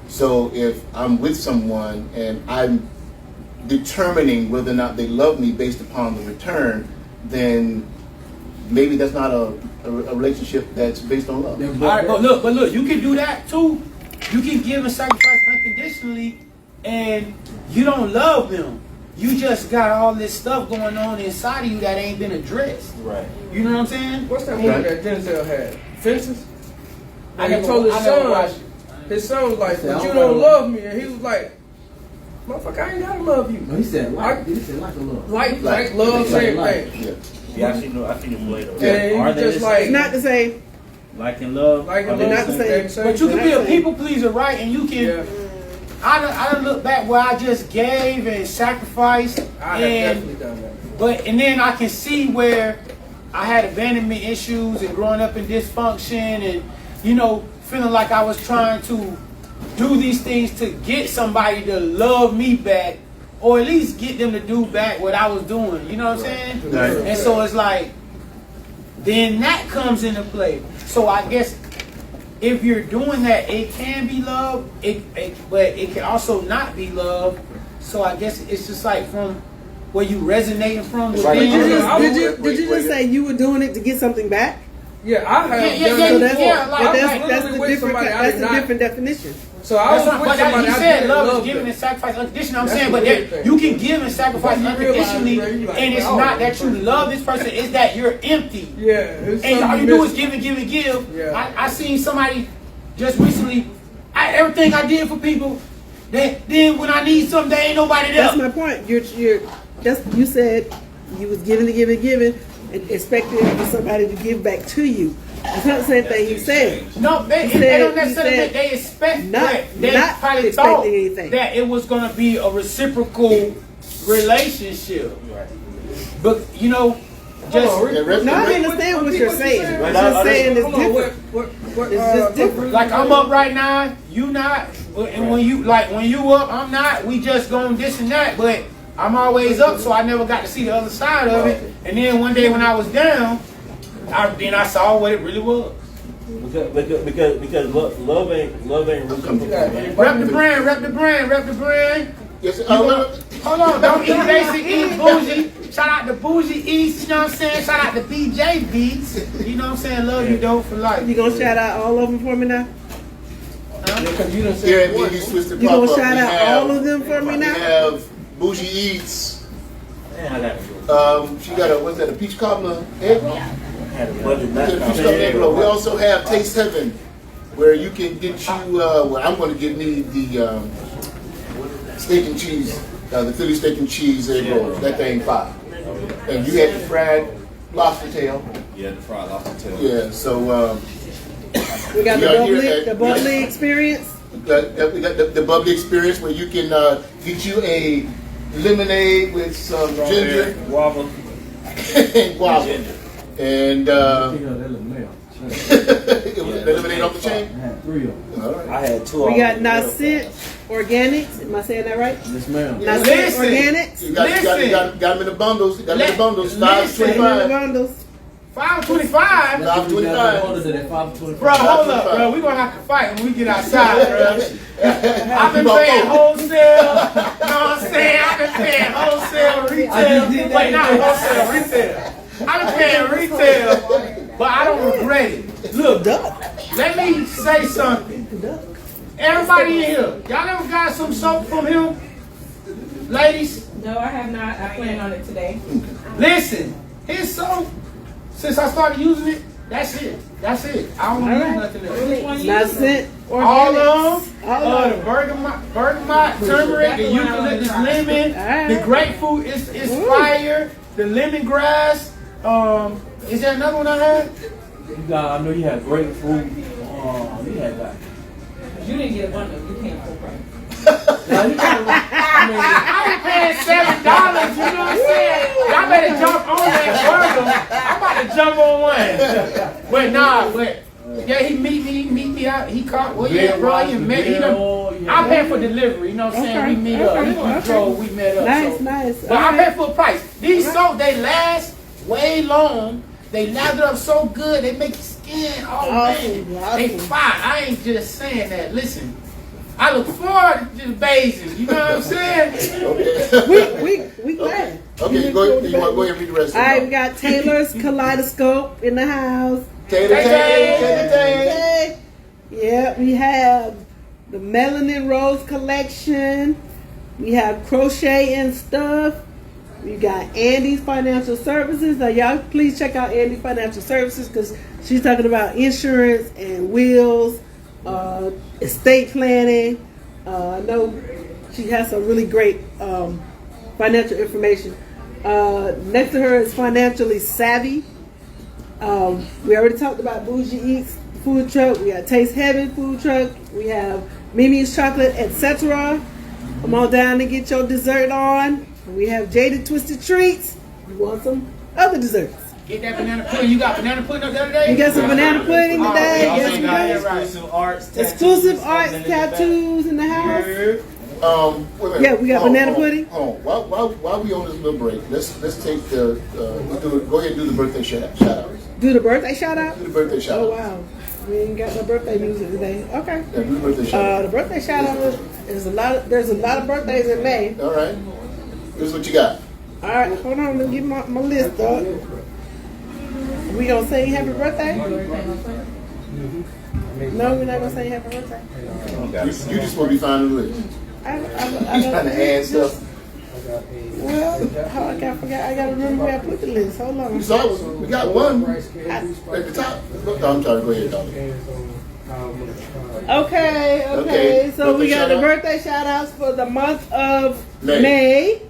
So if I'm with someone and I'm determining whether or not they love me based upon the return, then maybe that's not a relationship that's based on love. All right, but look, you can do that too. You can give and sacrifice unconditionally, and you don't love them. You just got all this stuff going on inside of you that ain't been addressed. Right. You know what I'm saying? What's that movie that Denzel had? Fences? I And he never- told I never watched his son was like, He said, but I you don't don't know. love me. And he was like, motherfucker, I ain't gotta love you. No, he said like. He said like a love. Like love, same like. thing. Yeah. Yeah, I seen them later. And Are he they just the like, It's not the same. Like in love. like Are they not the same. But you can be a people pleaser, right? And you can. Yeah. I done look back where I just gave and sacrificed, I have and definitely done that. and then I can see where I had abandonment issues and growing up in dysfunction, and feeling like I was trying to do these things to get somebody to love me back, or at least get them to do back what I was doing. You know what I'm saying? Right. And so it's like, then that comes into play. So I guess if you're doing that, it can be love, but it can also not be love. So I guess it's just like from where you resonating from. It's like- within. Did you just say you were doing it to get something back? Yeah, I have Yeah, done yeah, So that that's, yeah, before. like- I was that's literally the with different. somebody I That's did the not- different definition. So I was That's with what somebody you I said. didn't Love love is giving them. and sacrifice unconditional. I'm That's saying, the but weird that thing. you can give and sacrifice You realize, unconditionally, bro, you like, and it's oh, not that you love this person. It's that you're empty, Yeah. It's and all something you do is missing. give and give. Yeah. I seen somebody just recently. Everything I did for people, then when I need something, there ain't nobody there. That's my point. You said you was giving to giving, and expected for somebody to give back to you. It's not the same thing you said. No, they don't necessarily. said They expect not- that. They not probably expecting thought anything. that it was going to be a reciprocal relationship. But just No, I understand what you're saying. I'm just saying it's different. What, It's just different. like I'm up right now, you not, and when you up, I'm not. We just going this and that, but I'm always up, so I never got to see the other side of it. And then one day when I was down, I saw what it really was. Because love ain't reciprocal, man. Rep the brand. Yes, Hold on, don't eat basic, eat bougie. Shout out to Bougie East, you know what I'm saying? Shout out to BJ Beats, you know what I'm saying? Love you, dope for life. You gonna shout out all of them for me now? Because you done yeah, said and one. then you switched the You pop gonna up. shout We out have- all of them for me We now? have Bougie Eats. Man, I gotta do it. She got what's that? A peach cobbler egg roll. I had a budget Yeah, that peach cobbler egg roll. We also have Taste Heaven, where you can get you. Well, I'm going to get me the steak and cheese, the Philly steak and cheese egg roll. That thing fire. And you had the fried lobster tail. Yeah, the fried lobster tail. Yeah. So We got We are here the bubbly experience. we got the bubbly experience where you can get you a lemonade with some ginger Guava. and guava. And Pick up that little mail. it was the lemonade off the chain. I had 3 of them. All right. I had two. We got already. Nascent Organics. Am I saying that right? Yes, ma'am. Nascent Listen. Organics. You got them in the bundles. You got them in the bundles. Listen. Put them in the $5.25. bundles. 525. $5.25. Bro, hold up, bro. We're going to have to fight when we get outside, bro. I've been paying wholesale. You know what I'm saying? I've been paying wholesale, retail. Wait, not wholesale, retail. I've been paying retail, but I don't regret it. Look, let me say something. Everybody in here, y'all ever got some soap from him? Ladies, No, I have not. I plan on it today. listen. His soap, since I started using it, that's it. That's it. I don't use nothing else. Which one you Nascent All Organics. of them, All of the them. bergamot, turmeric, the eucalyptus lemon, Alright. the grapefruit is fire. the lemongrass. Is there another one I had? I know you had grapefruit. You had that. You didn't get one of them. You can't full price. Now, you got, I ain't paying $7. You know what I'm saying? Y'all better jump on that burger. I'm about to jump on one. But nah, yeah, he meet me out. He caught. Well, yeah, bro. I pay for delivery. You know what I'm saying? We meet up. We met up. Nice. But I pay full price. These soap, they last way long. They lather up so good. They make your skin they fine. I ain't just saying that. Listen, I look forward to just bathing. You know what I'm saying? Okay. We glad. Okay, go ahead and read the rest. All right, we got Taylor's Kaleidoscope in the house. Taylor. Yeah, we have the Melanin Rose collection. We have crochet and stuff. We got Andy's Financial Services. Now, y'all, please check out Andy's Financial Services because she's talking about insurance and wills, estate planning. I know she has some really great financial information. Next to her is Financially Savvy. We already talked about Bougie Eats food truck. We got Taste Heaven food truck. We have Mimi's Chocolate, etc. Come on down and get your dessert on. We have Jaded Twisted Treats. You want some other desserts? Get that banana pudding. You got banana pudding up the other day? You got some banana pudding today? Yes, we do. Exclusive arts, tattoos in the house. Yeah, we got banana pudding. Hold on. While we on this little break, let's take the go ahead and do the birthday shout out. Do the birthday shout out? Do the birthday shout out. Oh wow. We ain't got no birthday music today. Okay. Yeah, do the birthday shout out. The birthday shout out is there's a lot of birthdays in May. All right. Here's what you got. All right, hold on. Let me get my list up. We gonna sing happy birthday? No, we're not gonna sing happy birthday. You just want to be finding the list. He's trying to add stuff. Well, I gotta remember where I put the list. Hold on. You saw it. We got one at the top. No, I'm sorry. Go ahead, Dolly. Okay. So we got the birthday shout outs for the month of May.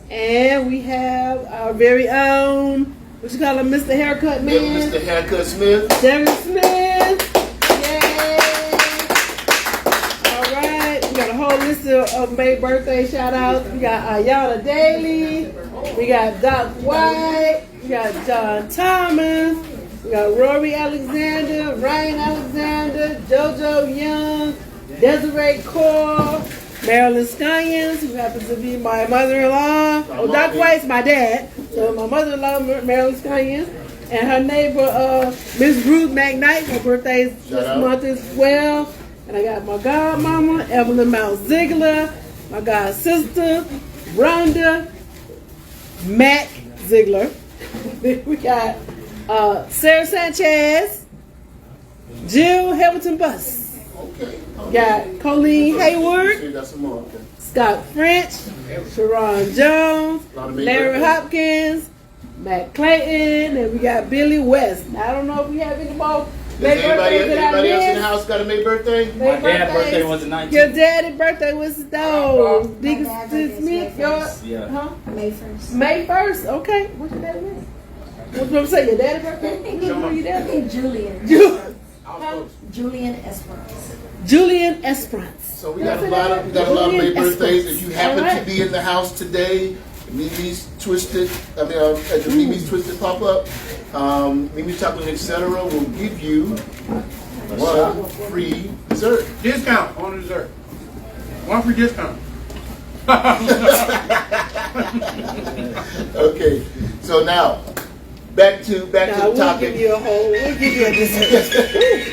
And we have our very own, what you call him, Mr. Haircut Man? Yeah, Mr. Haircut Smith. Devin Smith. Yay! All right. We got a whole list of May birthday shout outs. We got Ayana Daly. We got Doc White. We got John Thomas. We got Rory Alexander, Ryan Alexander, JoJo Young, Desiree Core, Marilyn Skyens, who happens to be my mother-in-law. Oh, Doc White's my dad. So my mother-in-law, Marilyn Skyens, and her neighbor, Miss Ruth McKnight. Her birthday's this month as well. And I got my godmama, Evelyn Mount Ziegler, my god sister, Rhonda Mac Ziegler. We got Sarah Sanchez, Jill Hamilton Buss. Okay. Got Colleen Hayward, Scott French, Sharon Jones, Larry Hopkins, Matt Clayton, and we got Billy West. Now, I don't know if we have any more. Anybody else in the house got a May birthday? My dad's birthday was the 19th. Your daddy's birthday was Deacon Smith. May 1st. May 1st. Okay. What's your dad's name? What's what I'm saying? Your daddy's birthday? Who your daddy? Julian Esperance. Julian Esperance. So we got a lot of May birthdays. If you happen to be in the house today, Mimi's Twisted, at the Mimi's Twisted pop-up, Mimi's Chocolate, etc. will give you one free dessert. Discount on the dessert. One free discount. Okay, so now back to the topic. We'll give you a dessert.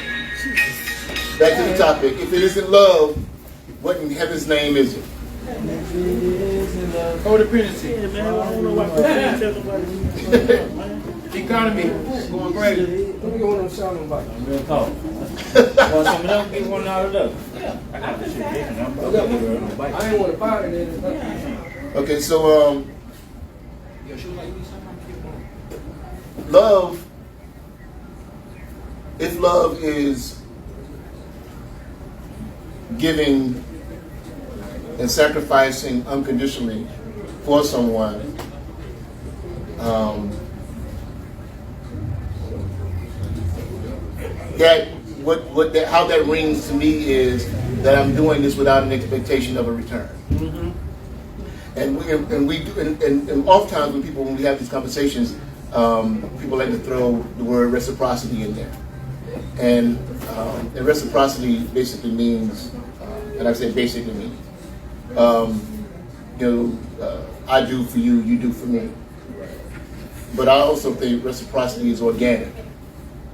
Back to the topic. If it isn't love, what in heaven's name is it? Codependency. Yeah, man, I don't know why people tell nobody. Economy going crazy. Let me go on shouting about it. Real talk. Want some of them? Get one out of them. Yeah. I got this shit big. I ain't want to buy it. Okay, so love. If love is giving and sacrificing unconditionally for someone, how that rings to me is that I'm doing this without an expectation of a return. Mm-hmm. And oftentimes when we have these conversations, people like to throw the word reciprocity in there. And reciprocity basically means, and I say basically means, I do for you, you do for me. But I also think reciprocity is organic.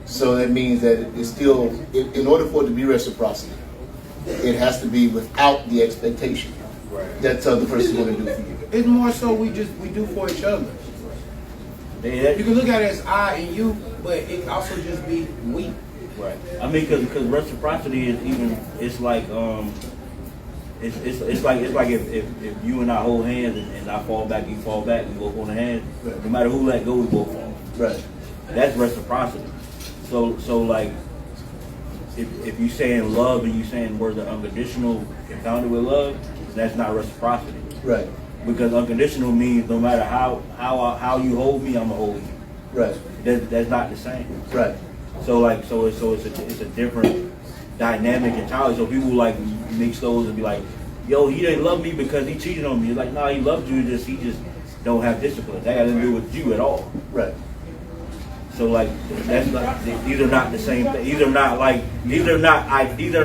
So that means that it's still, in order for it to be reciprocity, it has to be without the expectation that the other person is going to do for you. It's more so we do for each other. You can look at it as I and you, but it can also just be we. Right. I mean, because reciprocity is even, it's like it's like if you and I hold hands and I fall back, you fall back, we both on the hand. Right. No matter who let go, we both fall. Right. That's reciprocity. So like, if you saying love and you saying words are unconditional, confounded with love, that's not reciprocity. Right. Because unconditional means no matter how you hold me, I'ma hold you. Right. That's not the same. Right. So it's a different dynamic entirely. So people like mix those and be like, yo, he didn't love me because he cheated on me. It's like, no, he loved you, he just don't have discipline. That got nothing to do with you at all. Right. So like that's not, these are not the same thing. These are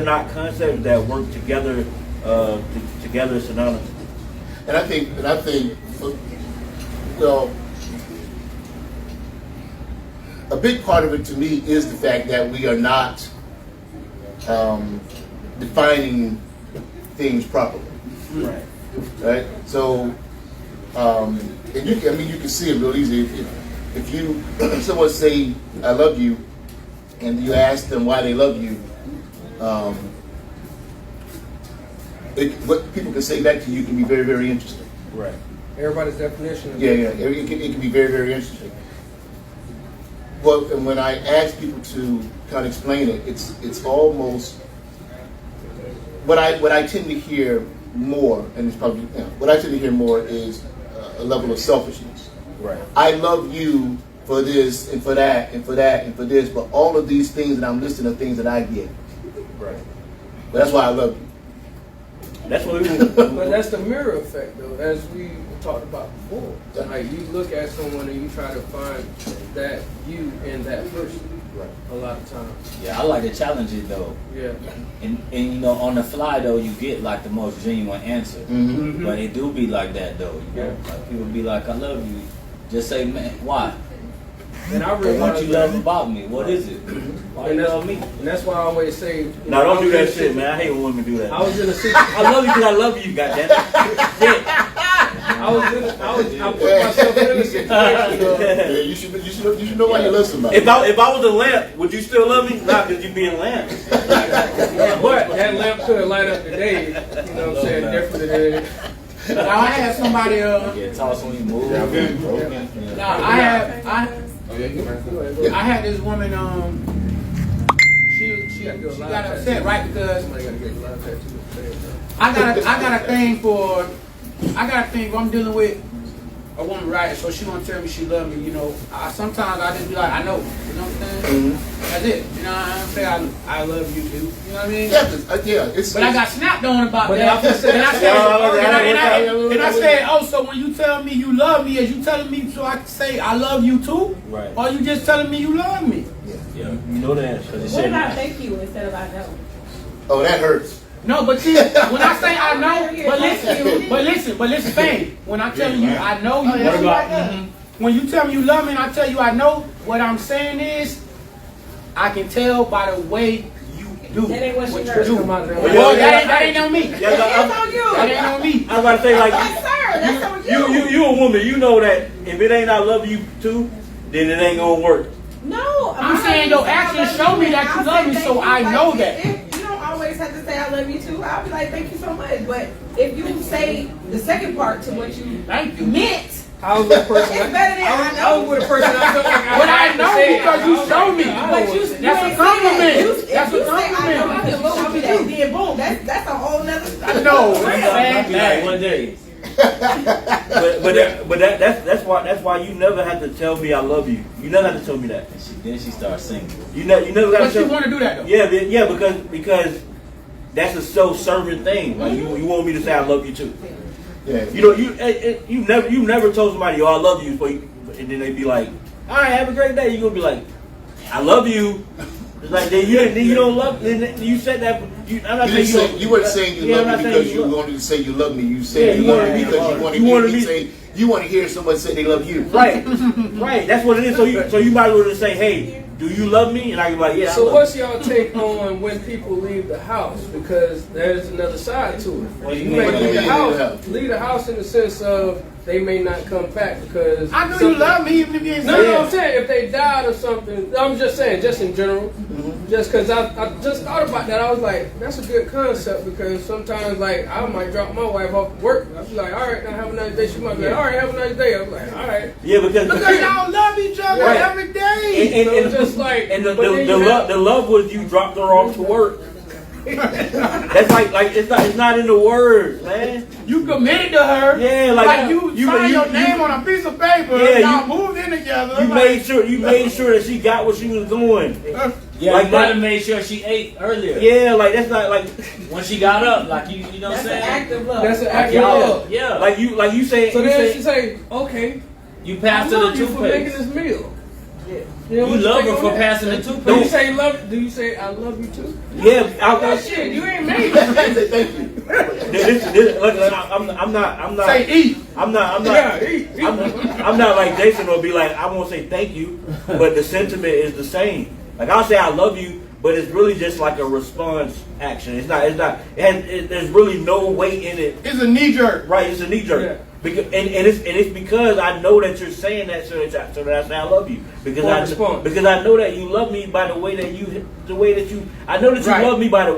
not concepts that work together together synonymously. And I think, well, a big part of it to me is the fact that we are not defining things properly. Right. Right. So, and you can see it real easy. If someone say I love you, and you ask them why they love you, what people can say back to you can be very, very interesting. Right. Everybody's definition of It can be very, very interesting. Well, and when I ask people to kind of explain it, it's almost what I tend to hear more, and it's probably what I tend to hear more is a level of selfishness. Right. I love you for this and for that and for that and for this, but all of these things that I'm listing are things that I get. Right. But that's why I love you. That's what we But that's the mirror effect, though, as we talked about before. Like, you look at someone and you try to find that you in that person. Right. A lot of times. Yeah, I like to challenge it though. Yeah. And on the fly though, you get like the most genuine answer. Mm-hmm. But it do be like that though. Like people be like, I love you. Just say, man, why? And I What realize you love about me? What is it? Why you love me? And that's why I always say, No, don't do that shit, man. I hate when women do that. I was in a situation. I love you because I love you, goddamn it. I put myself in a situation. Yeah, you should know why you love somebody. If I was a lamp, would you still love me? Not because you being a lamp. But that lamp could light up the day. You know what I'm saying? Different than. Now I had somebody. Get tossed when you move. Now I had this woman. She got upset, right? Because I got a thing for I'm dealing with a woman, right? So she gonna tell me she love me. You know, sometimes I just be like, I know. You know what I'm saying? Mm-hmm. That's it. You know, I don't say I love you, dude. You know what I mean? Yeah, But I got snapped on about But that. And I said, oh, so when you tell me you love me, is you telling me so I can say I love you too? Right. Or you just telling me you love me? Yeah, you know that. What about thank you instead of I know? Oh, that hurts. No, but see, when I say I know, but listen, Fame, when I tell you I know you, What about, when you tell me you love me and I tell you I know, what I'm saying is, I can tell by the way you do That ain't what she what heard. you do. Well, Well, that ain't on me. It's on you. That ain't on me. I was about to say, like, Yes, sir. That's on you. you a woman, you know that if it ain't I love you too, then it ain't gonna work. No, I'm saying your actions show me that you love me, so I know that. If you don't always have to say I love you too, I'll be like, thank you so much. But if you say the second part to what you Thank you. meant, I was with a person. it's better than I I was know. with a person. I felt like But I know because you showed me. But you That's a ain't compliment. say that. That's If a you say I know compliment. because you showed me that, then boom, that's a whole nother. I know. Be like one day. that's why you never have to tell me I love you. You never have to tell me that. And then she starts singing. You never got But to. you want to do that though. Yeah, because that's a self-serving thing. Like you want me to say I love you too. Yeah. You know, you never told somebody, "Oh, I love you," and then they be like, "All right, have a great day." You gonna be like, "I love you." It's like you don't love. You said that. I'm not saying you weren't saying you love me because you wanted to say you love me. You said you love me because you wanted me to say you want to hear someone say they love you. Right, right. That's what it is. So you might as well just say, "Hey, do you love me?" And I can be like, "Yeah." So what's y'all take on when people leave the house? Because there's another side to it. What do you You mean? may leave the house in the sense of they may not come back because I know you love me even if you ain't No, saying I'm saying if they died or something. I'm just saying, just in general. Just because I just thought about that, I was like, that's a good concept because sometimes like I might drop my wife off work. I'll be like, all right, now have a nice day. She might be like, all right, have a nice day. I'm like, all right. Yeah, because y'all love each other every day. And just like the love was you dropped her off to work. That's like it's not in the words, man. You committed to her. Yeah, like you signed your name on a piece of paper. Yeah, y'all moved in together. You made sure that she got what she was doing. Yeah, like you gotta make sure she ate earlier. Yeah, like that's not like when she got up, like you know what I'm saying? That's an act of love. That's an act of love. Yeah. Like you say. So then she say, okay, you pass her the you for making toothpaste. this meal. You love her for passing the toothpaste. Do you say love? Do you say I love you too? Yeah, shit. You ain't made it. Thank you. Look, I'm not. Say eat. I'm not like Jason will be like, I won't say thank you, but the sentiment is the same. Like I'll say I love you, but it's really just like a response action. It's not. There's really no weight in it. It's a knee jerk. Right. It's a knee jerk. Yeah. Because, and it's because I know that you're saying that so that I say I love you because I know that you love me by the way that you I know that you love me by the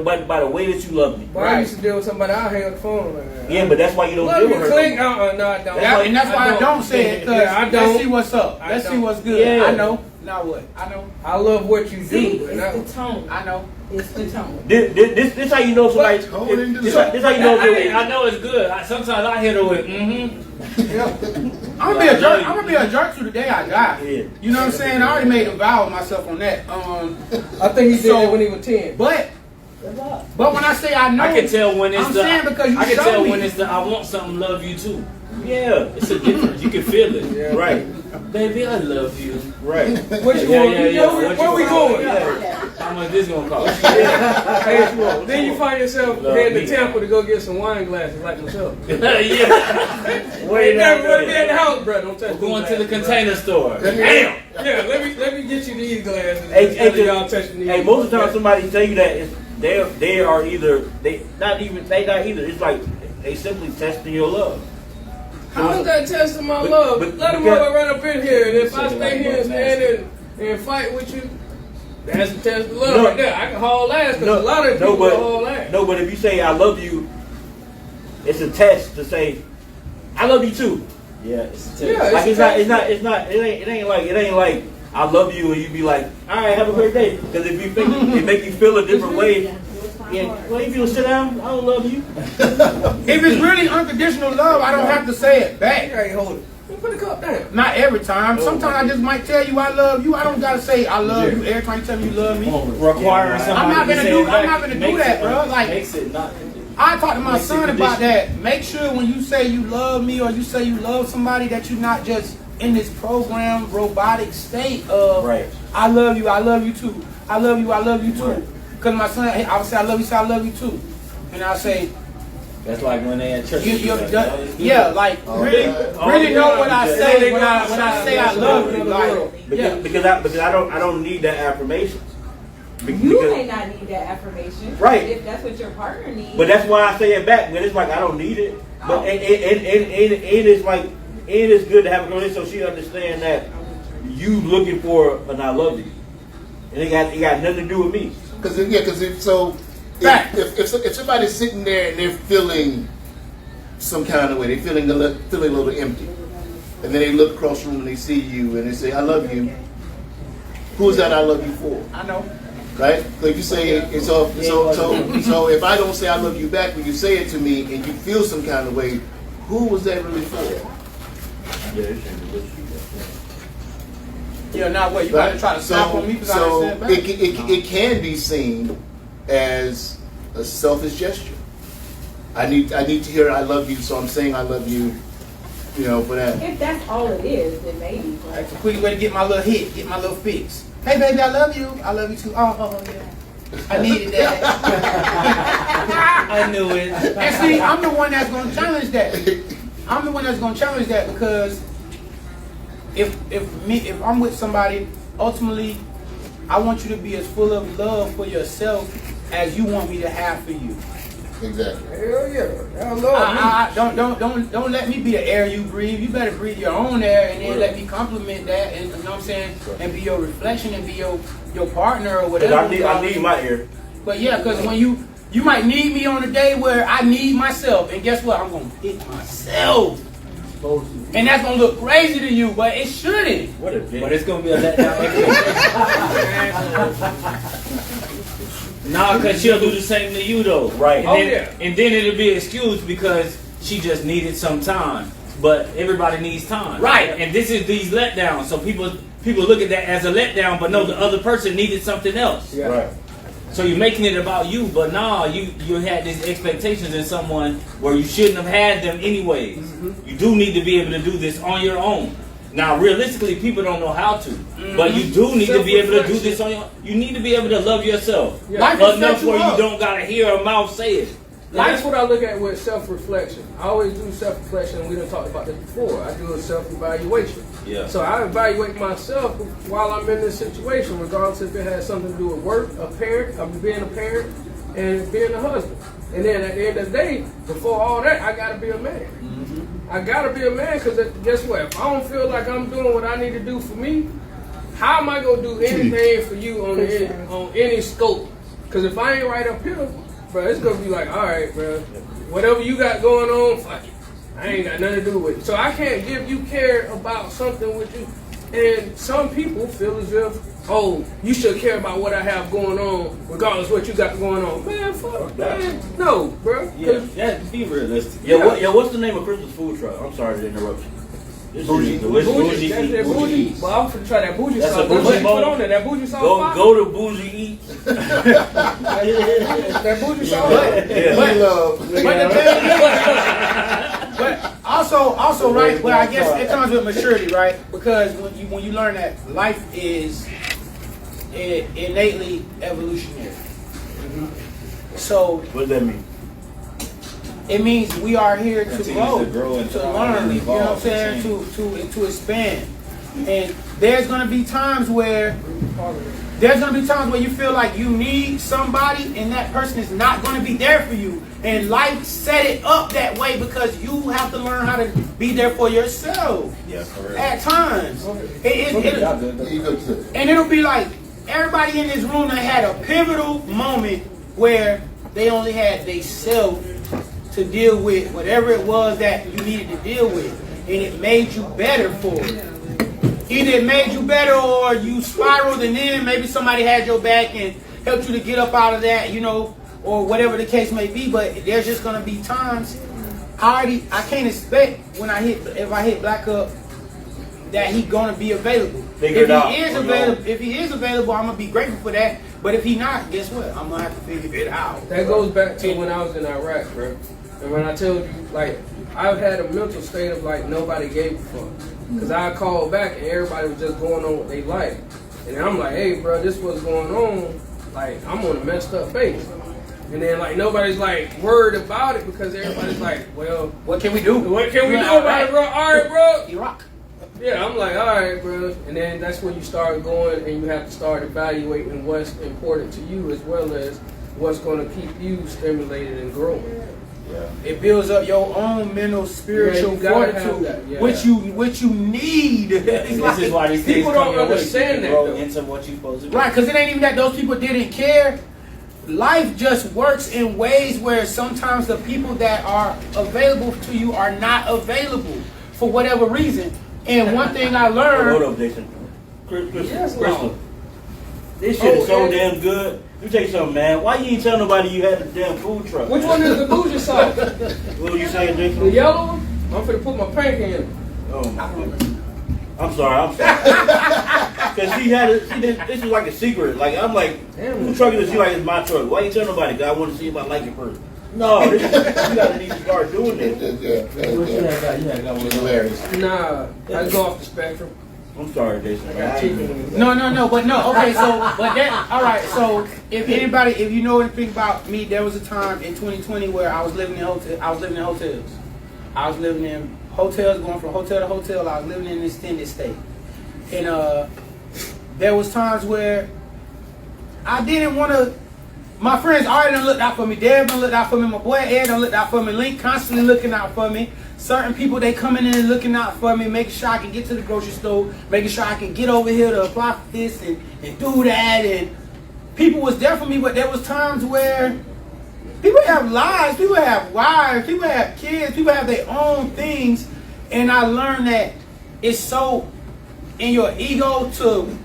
way that you love me. Well, I used to deal with somebody I hang up the phone like that. Yeah, but that's why you don't deal with her. No, I don't. And that's why I don't say it. Yeah, I don't. Let's see what's up. Let's see what's good. Yeah. I know. Now what? I know. I love what you do. See, it's the tone. I know. It's the tone. This how you know somebody. This how you know. I know it's good. Sometimes I hit her with I'm gonna be a jerk. I'm gonna be a jerk to the day I die. Yeah. You know what I'm saying? I already made a vow with myself on that. I think he did that when he was 10. But when I say I know, I can tell when it's I'm saying because you I can show tell me. when it's the I want something, love you too. Yeah, It's a difference. You can feel it. Yeah. right, Baby, I love you. right. What you want? Where we going? How much this gonna cost? Then you find yourself heading to Tampa to go get some wine glasses like myself. Yeah. Wait, never be at the house, bro. Don't touch We're going to the container store. Damn. Yeah, let me get you these glasses. Hey, y'all touching these. Hey, most of the time somebody tell you that they are either not either. It's like they simply testing your love. How is that testing my love? Let them mother run up in here, and if I stay here and stand and fight with you, that's a test of love right there. I can haul ass because a lot of people haul ass. No, but if you say I love you, it's a test to say I love you too. Yeah, it's a test. Yeah, Like it ain't like I love you and you be like, all right, have a great day. Because if you think it make you feel a different way. Yeah, well, if you sit down, I don't love you. If it's really unconditional love, I don't have to say it back. Hey, hold it. Put the cup down. Not every time. Sometimes I just might tell you I love you. I don't gotta say I love you every time you tell me you love me. Requiring somebody I'm not to gonna say do. it back I'm not gonna do that, bro. Like makes it not. I talked to my son about that. Make sure when you say you love me or you say you love somebody that you're not just in this programmed robotic state of I love you too. I love you too. Right. Because my son, I would say I love you too. And I'll say, That's like when they at church. really know what I say when I say I love you. Like, Because I don't need that affirmation. You may not need that affirmation, Right? If that's what your partner needs. But that's why I say it back. But it's like I don't need it. But and it's like it's good to have a conversation so she understand that you looking for an I love you, and it got nothing to do with me. Because if somebody's sitting there and they're feeling some kind of way, they're feeling a little empty, and then they look across the room and they see you and they say, "I love you." Who's that I love you for? I know. Right? So if you say so if I don't say I love you back when you say it to me and you feel some kind of way, who was that really for? Yeah, now what? You about to try to snap on me because I said back? It can be seen as a selfish gesture. I need to hear I love you, so I'm saying I love you, for that. If that's all it is, then maybe. That's a quick way to get my little hit, get my little fix. Hey, baby, I love you. I love you too. Oh, yeah. I needed that. I knew it. And see, I'm the one that's going to challenge that. I'm the one that's going to challenge that because if I'm with somebody, ultimately, I want you to be as full of love for yourself as you want me to have for you. Exactly. Hell yeah. Don't let me be the air you breathe. You better breathe your own air and then let me compliment that, and you know what I'm saying, and be your reflection and be your partner or whatever. I need my ear. But yeah, because when you might need me on a day where I need myself, and guess what? I'm gonna pick myself. And that's gonna look crazy to you, but it shouldn't. What a bitch. But it's gonna be a letdown. Nah, because she'll do the same to you though. Right. And then it'll be an excuse because she just needed some time. But everybody needs time. Right. And this is these letdowns. So people look at that as a letdown, but no, the other person needed something else. Yeah. Right. So you're making it about you, but nah, you had these expectations in someone where you shouldn't have had them anyways. Mm-hmm. You do need to be able to do this on your own. Now, realistically, people don't know how to, but you do need to be able to do this on your own. You need to be able to love yourself enough where you don't gotta hear a mouth say it. That's what I look at with self-reflection. I always do self-reflection, and we done talked about this before. I do a self-evaluation. Yeah. So I evaluate myself while I'm in this situation, regardless if it has something to do with work, being a parent, and being a husband. And then at the end of the day, before all that, I gotta be a man. Mm-hmm. I gotta be a man because guess what? If I don't feel like I'm doing what I need to do for me, how am I gonna do anything for you on any scope? Because if I ain't right up here, bro, it's gonna be like, all right, bro, whatever you got going on, fuck it. I ain't got nothing to do with it. So I can't give you care about something with you. And some people feel as if, oh, you should care about what I have going on, regardless of what you got going on. Man, fuck, man. No, bro. Yeah, be realistic. What's the name of Christmas food truck? I'm sorry to interrupt you. Bougie. Bougie. That's that bougie. Well, I'm finna try that bougie That's sauce. a bougie What you bowl. put on there? That bougie sauce. Go to Bougie Eat. That bougie sauce. But also, right? Well, I guess it comes with maturity, right? Because when you learn that life is innately evolutionary. Mm-hmm. So What does that mean? it means we are here to grow, to grow and to to learn. You know what I'm evolve, saying? To expand. And there's gonna be times where you feel like you need somebody and that person is not going to be there for you. And life set it up that way because you have to learn how to be there for yourself. Yeah, for real. At times. And it'll be like everybody in this room that had a pivotal moment where they only had they self to deal with whatever it was that you needed to deal with. And it made you better for it. Either it made you better or you spiraled and then maybe somebody had your back and helped you to get up out of that, or whatever the case may be. But there's just gonna be times I can't expect if I hit Black up that he's gonna be available. If he is available, I'm gonna be grateful for that. But if he not, guess what? I'm gonna have to figure it out. That goes back to when I was in Iraq, bro. And when I told you, like, I've had a mental state of like nobody gave a fuck. Because I called back and everybody was just going on what they like. And I'm like, hey, bro, this what's going on. Like, I'm on a messed up base. And then, like, nobody's, like, worried about it because everybody's like, well, what can we do? What can we do about it, bro? All right, bro. Iraq. Yeah, I'm like, all right, bro. And then that's when you start going and you have to start evaluating what's important to you as well as what's going to keep you stimulated and growing. Yeah. It builds up your own mental, spiritual fortitude, which you need. This is why these things people don't understand that grow into what you're supposed to be. Right, because it ain't even that those people didn't care. Life just works in ways where sometimes the people that are available to you are not available for whatever reason. And one thing I learned. Hold up, Jason. Crystal. This shit is so damn good. Let me tell you something, man. Why you ain't tell nobody you had the damn food truck? Which one is the bougie sauce? What were you saying, Jason? The yellow one? I'm finna put my pink in. Oh my goodness. I'm sorry. Because this was like a secret. Like, I'm like, whose truck is she? Like, it's my truck. Why you tell nobody? Because I want to see if I like it first. No, you gotta need to start doing this. What you had got It's hilarious. Nah, I go off the spectrum. I'm sorry, Jason. I got chicken. No. Okay, all right. So if you know anything about me, there was a time in 2020 where I was living in hotels. I was living in hotels, going from hotel to hotel. I was living in an extended stay, and there was times where I didn't want to. My friends already done looked out for me. Dad done looked out for me. My boy Ed done looked out for me. Link constantly looking out for me. Certain people, they coming in and looking out for me, making sure I can get to the grocery store, making sure I can get over here to apply for this and do that. And people was there for me, but there was times where people have lives, people have wives, people have kids, people have their own things. And I learned that it's so in your ego to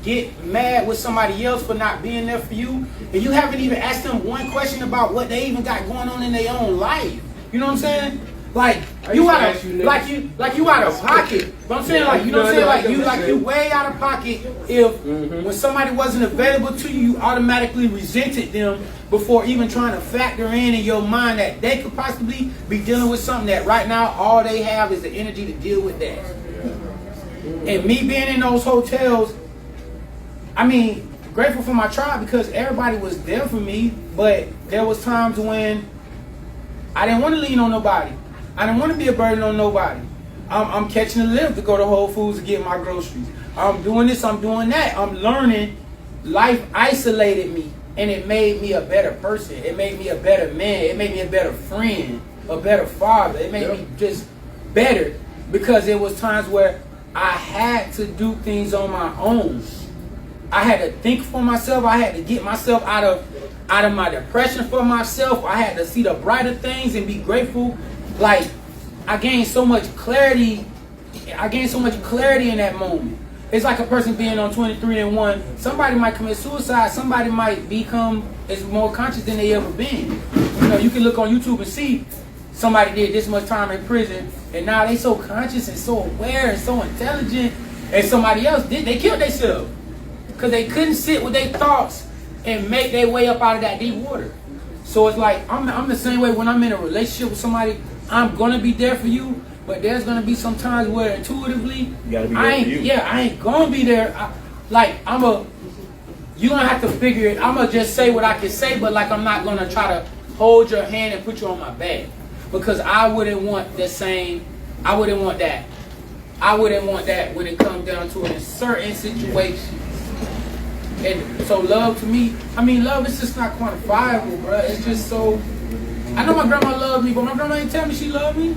get mad with somebody else for not being there for you, and you haven't even asked them one question about what they even got going on in their own life. You know what I'm saying? Like you out of pocket. But I'm saying like you know what I'm saying, like you way out of pocket if when somebody wasn't available to you, you automatically resented them before even trying to factor in your mind that they could possibly be dealing with something that right now all they have is the energy to deal with that. And me being in those hotels, I mean, grateful for my tribe because everybody was there for me, but there was times when I didn't want to lean on nobody. I didn't want to be a burden on nobody. I'm catching a lift to go to Whole Foods to get my groceries. I'm doing this, I'm doing that. I'm learning. Life isolated me, and it made me a better person. It made me a better man. It made me a better friend, a better father. It made me just better because there was times where I had to do things on my own. I had to think for myself. I had to get myself out of my depression for myself. I had to see the brighter things and be grateful. Like, I gained so much clarity. I gained so much clarity in that moment. It's like a person being on 23 and 1. Somebody might commit suicide. Somebody might become as more conscious than they ever been. You know, you can look on YouTube and see somebody did this much time in prison, and now they so conscious and so aware and so intelligent. And somebody else they killed themselves because they couldn't sit with their thoughts and make their way up out of that deep water. So it's like I'm the same way when I'm in a relationship with somebody. I'm gonna be there for you, but there's gonna be some times where intuitively I ain't gonna be there. You gonna have to figure it. I'm gonna just say what I can say, but like I'm not gonna try to hold your hand and put you on my back because I wouldn't want the same. I wouldn't want that. I wouldn't want that when it comes down to it in certain situations. And so love to me, I mean, love is just not quantifiable, bro. It's just so. I know my grandma loved me, but my grandma didn't tell me she loved me.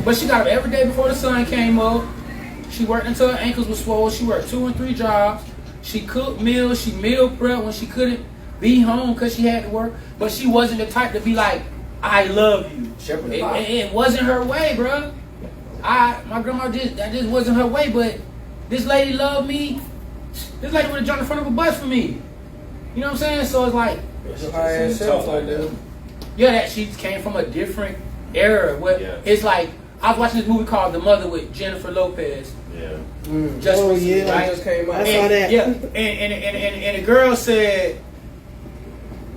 But she got up every day before the sun came up. She worked until her ankles were swollen. She worked 2 and 3 jobs. She cooked meals. She meal prepped when she couldn't be home because she had to work. But she wasn't the type to be like, I love you. It wasn't her way, bro. My grandma that just wasn't her way. But this lady loved me. This lady would have jumped in front of a bus for me. You know what I'm saying? So it's like, that she came from a different era. It's like, I was watching this movie called The Mother with Jennifer Lopez. Yeah. Just came out. I saw that. Yeah. And the girl said,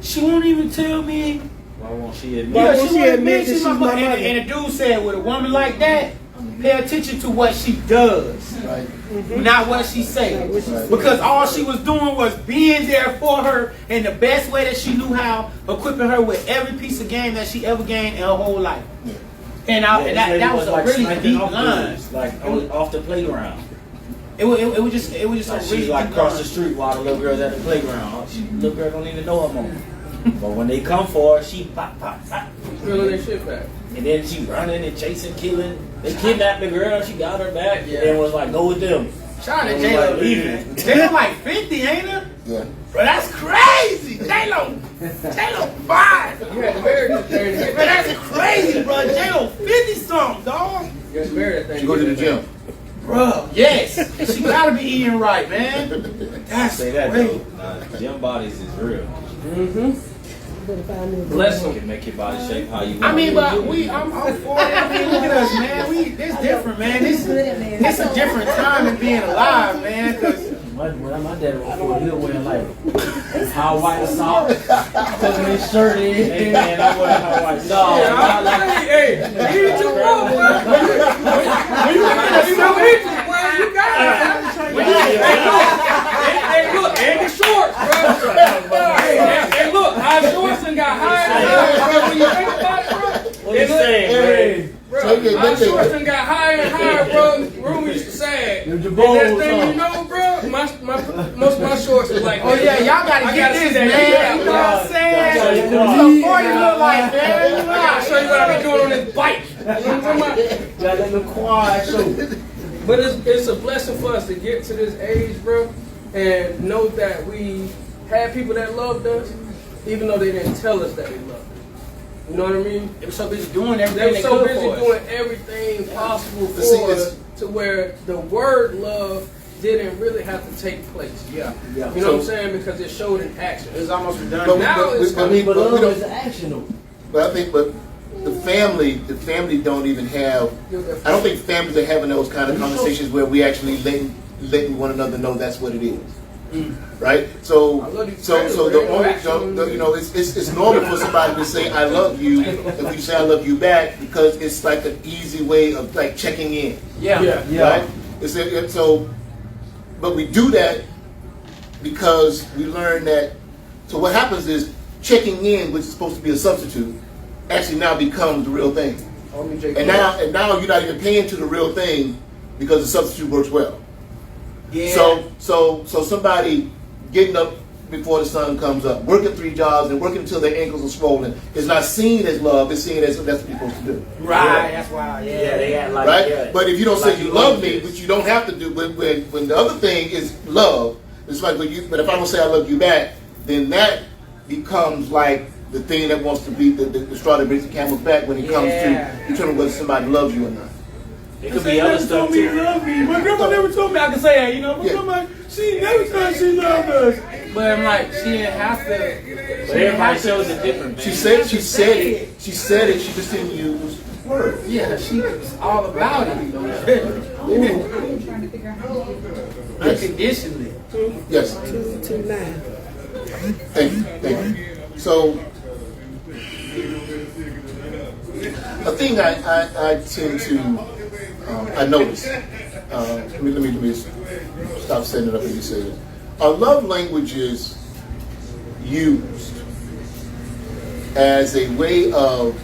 she won't even tell me. Why won't she admit? Yeah, she won't admit she's my mother. And the dude said, with a woman like that, pay attention to what she does, Right. not what she says. Because all she was doing was being there for her in the best way that she knew how, equipping her with every piece of game that she ever gained in her whole life. And that was a really deep line. Like off the playground. It was just a really She's like deep across line. the street while the little girl's at the playground. Little girl don't even know her mom. But when they come for her, she pop. Feeling their shit back. And then she running and chasing, killing. They kidnapped the girl. She got her back. And then was like, go with them. Shout out to And J-Lo. was like, leaving. J-Lo like 50, ain't her? Yeah. Bro, that's crazy. J-Lo 5. You had to marry this thing. Bro, that's crazy, bro. J-Lo 50 something, dog. You had to marry that thing. You go to the gym. Bro, yes. She gotta be eating right, man. That's Say that crazy. though. Gym bodies is real. Bless You them. can make your body shape how you want. I mean, but I'm for it. I mean, look at us, man. This different, man. This a different time in being alive, man. Cause My dad was for he was wearing like how white socks, tucking his shirt in. Hey man, I wear how white Yeah, socks. hey, you too wrong, boy. When you look at the show pictures, boy, you got it. Hey, look, and the shorts, bro. Hey, look, our shorts done got higher and higher, bro. When you think about it, bro. What you saying, Bro, our shorts done got higher and higher, bro. Room used to sag. And that thing, you know, bro, most of my shorts is like, oh yeah, y'all gotta get this, man. You know what I'm saying? So far you look like, man. I'll show you what I be doing on this bike. You know what I'm talking about? Got that little quad show. But it's a blessing for us to get to this age, bro, and know that we had people that loved us, even though they didn't tell us that they loved us. You know what I mean? They were so busy doing everything They were they so could busy for us. doing everything possible for See, us to where the word love didn't really have to take place. Yeah. You know what I'm saying? Because it showed in action. It was almost But, redundant. Now it's but we But love don't. is action though. But I think, but the family don't even have. I don't think families are having those kind of conversations where we actually letting one another know that's what it is. Right? So I love you, so the only you know it's normal for somebody to say I love you if you say I love you back because it's like an easy way of like checking in. Yeah. Right? So, but we do that because we learn that. So what happens is checking in, which is supposed to be a substitute, actually now becomes the real thing. And now you're not even paying to the real thing because the substitute works well. Yeah. So somebody getting up before the sun comes up, working 3 jobs and working until their ankles are swollen is not seen as love. It's seen as that's what you're supposed to do. Right. That's why. Yeah, they act like Right? yeah. But if you don't Like say you you love love me, this. which you don't have to do, when the other thing is love, it's like but if I don't say I love you back, then that becomes like the thing that wants to be the straw that breaks the camel's back when it comes to determining whether somebody loves you or not. It could be other stuff too. My grandma never told me I could say that. You know, my grandma, she never said she loved us. But I'm like, she didn't have to. But everybody shows it different, man. She said it. She just didn't use words. Yeah, she was all about it. Unconditionally. Yes. 229. Thank you. So, a thing I tend to I notice. Let me stop setting it up and you say it. Are love languages used as a way of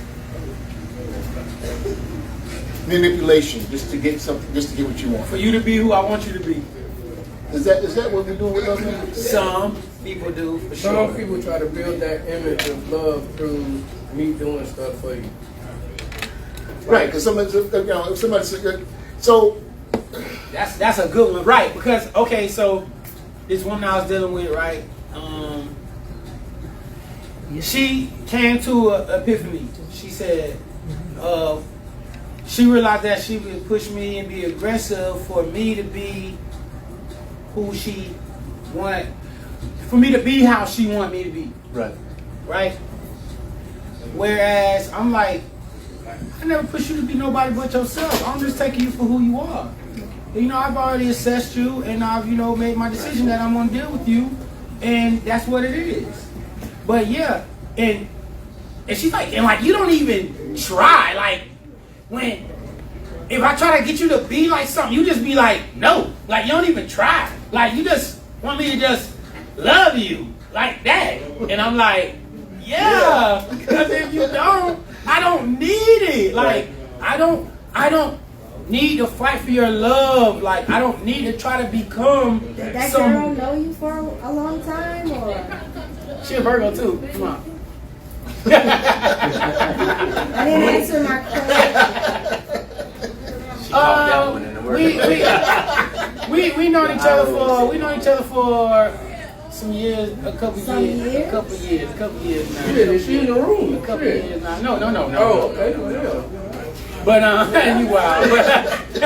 manipulation, just to get what you want? For you to be who I want you to be. Is that what we're doing with love languages? Some people do, for Some sure. people try to build that image of love through me doing stuff for you. Right, because if somebody said, so That's a good one, right? Because okay, so this woman I was dealing with, right? She came to an epiphany. She said she realized that she would push me and be aggressive for me to be who she wanted, for me to be how she wanted me to be. right. Right? Whereas I'm like, I never push you to be nobody but yourself. I'm just taking you for who you are. You know, I've already assessed you and I've, made my decision that I'm gonna deal with you, and that's what it is. But yeah, and she's like, you don't even try. Like, if I try to get you to be like something, you just be like, no. Like, you don't even try. Like, you just want me to just love you like that. And I'm like, yeah, because if you don't, I don't need it. Like, I don't need to fight for your love. Like, I don't need to try to become That girl know you for a long time, or? She a Virgo too. Come on. I didn't answer my question. We known each other for some years, a couple years now. Shit, is she in the room? A couple years now. No. Oh, okay, well. But you wild. No,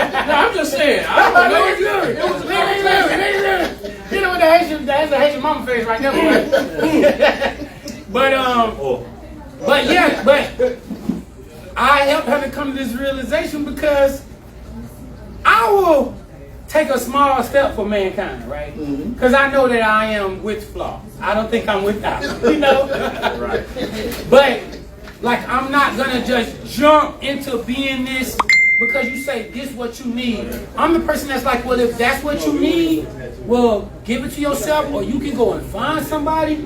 I'm just saying. I don't know if you It was living. You know what that's the Haitian mama face right there. But yeah, but I helped her to come to this realization because I will take a small step for mankind, right? Because I know that I am with flaws. I don't think I'm without, you know? Right. But, like, I'm not going to just jump into being this because you say this what you need. I'm the person that's like, well, if that's what you need, well, give it to yourself, or you can go and find somebody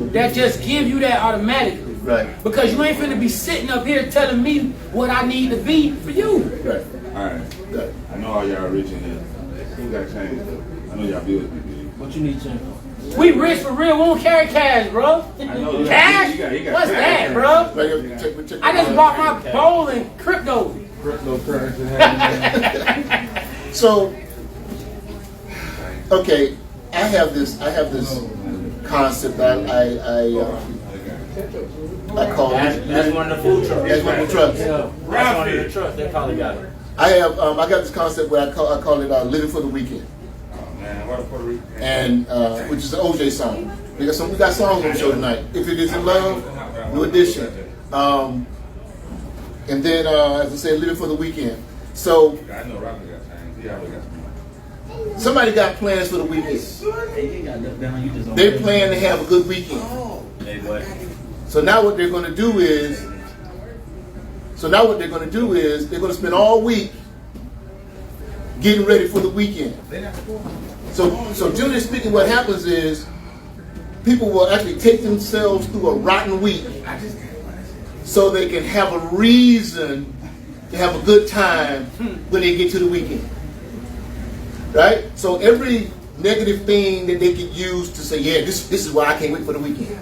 that just give you that automatically. Right. Because you ain't finna be sitting up here telling me what I need to be for you. Right. Alright. Right. I know all y'all rich in here. Who got change though? I know y'all bills be big. What you need change for? We rich for real. We don't carry cash, bro. I know. Cash? You got What's cash. that, bro? Check I just bought my bowl in crypto. Cryptocurrency. So, okay, I have this concept. I call it. That's one of the food trucks. That's one of the trucks. That's one of the trucks. They probably got it. I got this concept where I call it living for the weekend, and which is an OJ song. We got songs on the show tonight. If it isn't love, New Edition, and then as I said, living for the weekend. So I know Robert got change. He always got some money. somebody got plans for the weekend. They plan to have a good weekend. So now what they're going to do is, they're going to spend all week getting ready for the weekend. So generally speaking, what happens is people will actually take themselves through a rotten week so they can have a reason to have a good time when they get to the weekend. Right? So every negative thing that they could use to say, yeah, this is why I can't wait for the weekend.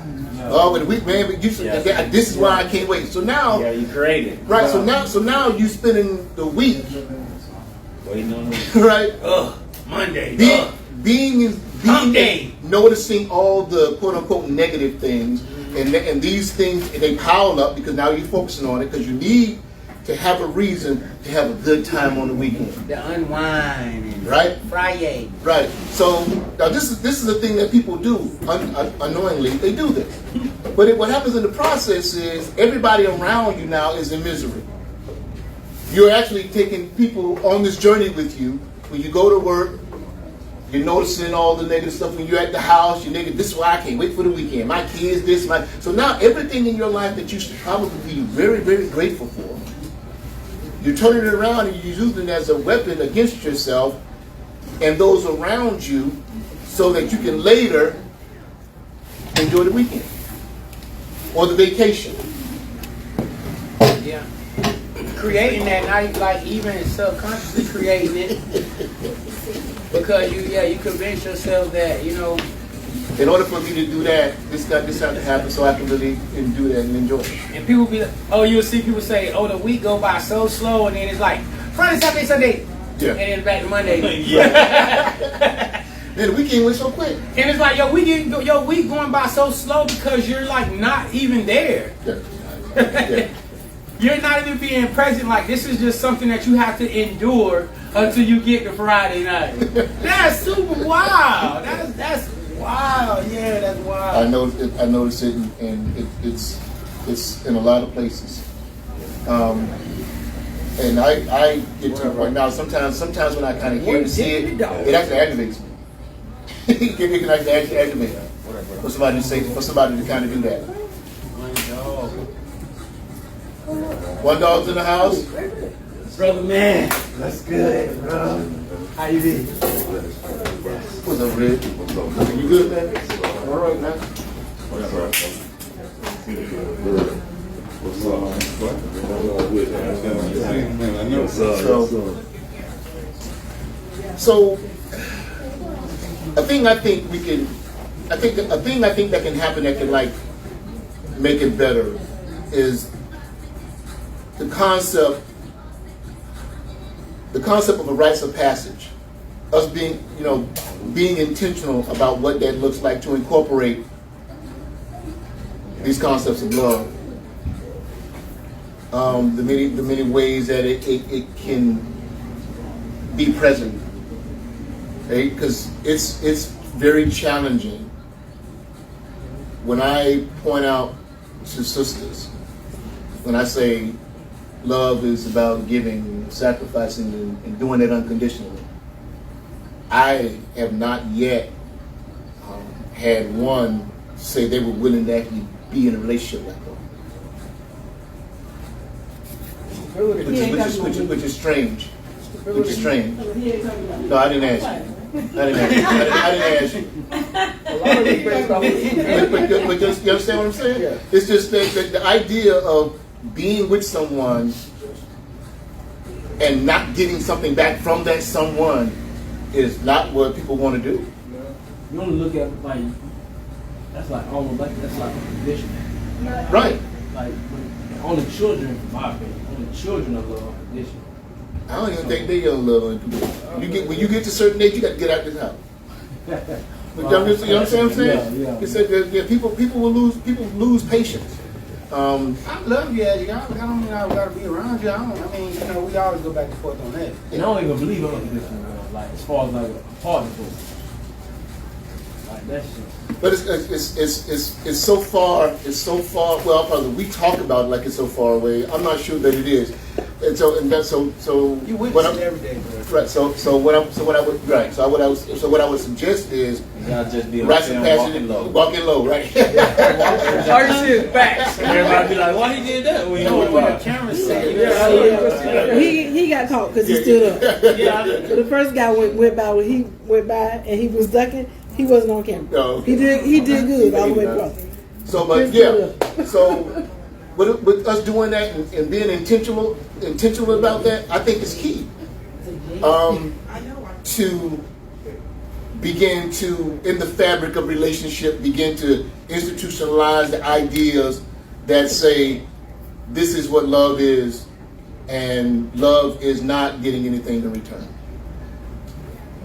Oh, but the week, man, but this is why I can't wait. So now, Yeah, you created. right? So now you spending the week, Waiting on them. right? Monday. Being noticing all the quote unquote negative things, and these things they pile up because now you're focusing on it because you need to have a reason to have a good time on the weekend. The unwind. Right? Friday. Right. So now this is a thing that people do unknowingly. They do this, but what happens in the process is everybody around you now is in misery. You're actually taking people on this journey with you. When you go to work, you're noticing all the negative stuff. When you're at the house, you're negative. This is why I can't wait for the weekend. My kids, this, my. So now everything in your life that you should probably be very, very grateful for, you're turning it around and you're using it as a weapon against yourself and those around you so that you can later enjoy the weekend or the vacation. Yeah. Creating that, not like even subconsciously creating it. Because you convince yourself that, in order for me to do that, this had to happen so I can really do that and enjoy it. and people be like, you'll see people say, the week go by so slow, and then it's like, Friday, Saturday, Sunday. Yeah. And then back to Monday. Yeah. Man, the weekend went so quick. And it's like, your week going by so slow because you're like not even there. Yeah. Yeah. You're not even being present. Like, this is just something that you have to endure until you get to Friday night. That's super wild. That's wild. Yeah, that's wild. I noticed it, and it's in a lot of places. And I get to the point now. Sometimes when I kind of hear and see it, it actually aggravates me. It can actually aggravate me for somebody to kind of do that. One dog's in the house. Brother man, that's good, bro. How you been? What's up, Red? You good, man? All right, man. So a thing I think that can happen that can like make it better is the concept of a rites of passage. Us being intentional about what that looks like to incorporate these concepts of love. The many ways that it can be present, right? Because it's very challenging when I point out to sisters when I say love is about giving, sacrificing, and doing it unconditionally. I have not yet had one say they were willing to actually be in a relationship like that. Which is strange. Which is strange. No, I didn't ask you. I didn't ask you. But just, you understand what I'm saying? Yeah. It's just that the idea of being with someone and not getting something back from that someone is not what people want to do. You only look at like that's like almost like that's like a condition. Right. Like only children, in my opinion, only children are love unconditional. I don't even think they young love unconditional. When you get to a certain age, you got to get out this house. You understand what I'm saying? Yeah. It said that people will lose patience. I love you, Eddie. I don't mean I gotta be around you. I mean, you know, we always go back and forth on that. And I don't even believe in unconditional love. Like as far as like a partner goes. Like that shit. But it's so far. Well, probably we talk about it like it's so far away. I'm not sure that it is. And so You witness it every day, bro. Right. So what I would suggest is Y'all just be right compassion, walking low, right? Hardship facts. And everybody be like, why he did that? Well, you know what the camera said. He got caught because he stood up. The first guy went by when he went by and he was ducking. He wasn't on camera. No. He did good all the way across. So, but yeah. So, with us doing that and being intentional about that, I think is key. To begin to, in the fabric of relationship, begin to institutionalize the ideas that say this is what love is, and love is not getting anything in return.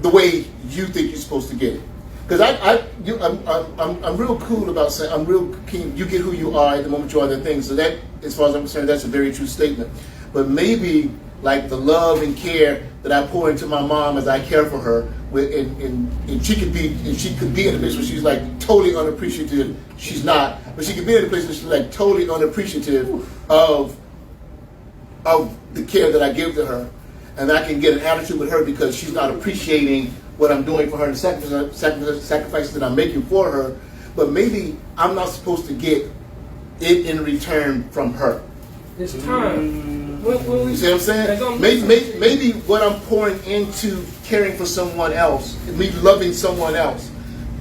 The way you think you're supposed to get it. Because I'm real cool about saying, I'm real keen, you get who you are at the moment you are the thing. So that, as far as I'm concerned, that's a very true statement. But maybe like the love and care that I pour into my mom as I care for her, and she could be in a place where she's like totally unappreciative. She's not, but she could be in a place where she's like totally unappreciative of the care that I give to her, and I can get an attitude with her because she's not appreciating what I'm doing for her, and the sacrifices that I'm making for her. But maybe I'm not supposed to get it in return from her. It's time. You see what I'm saying? Maybe what I'm pouring into caring for someone else, me loving someone else,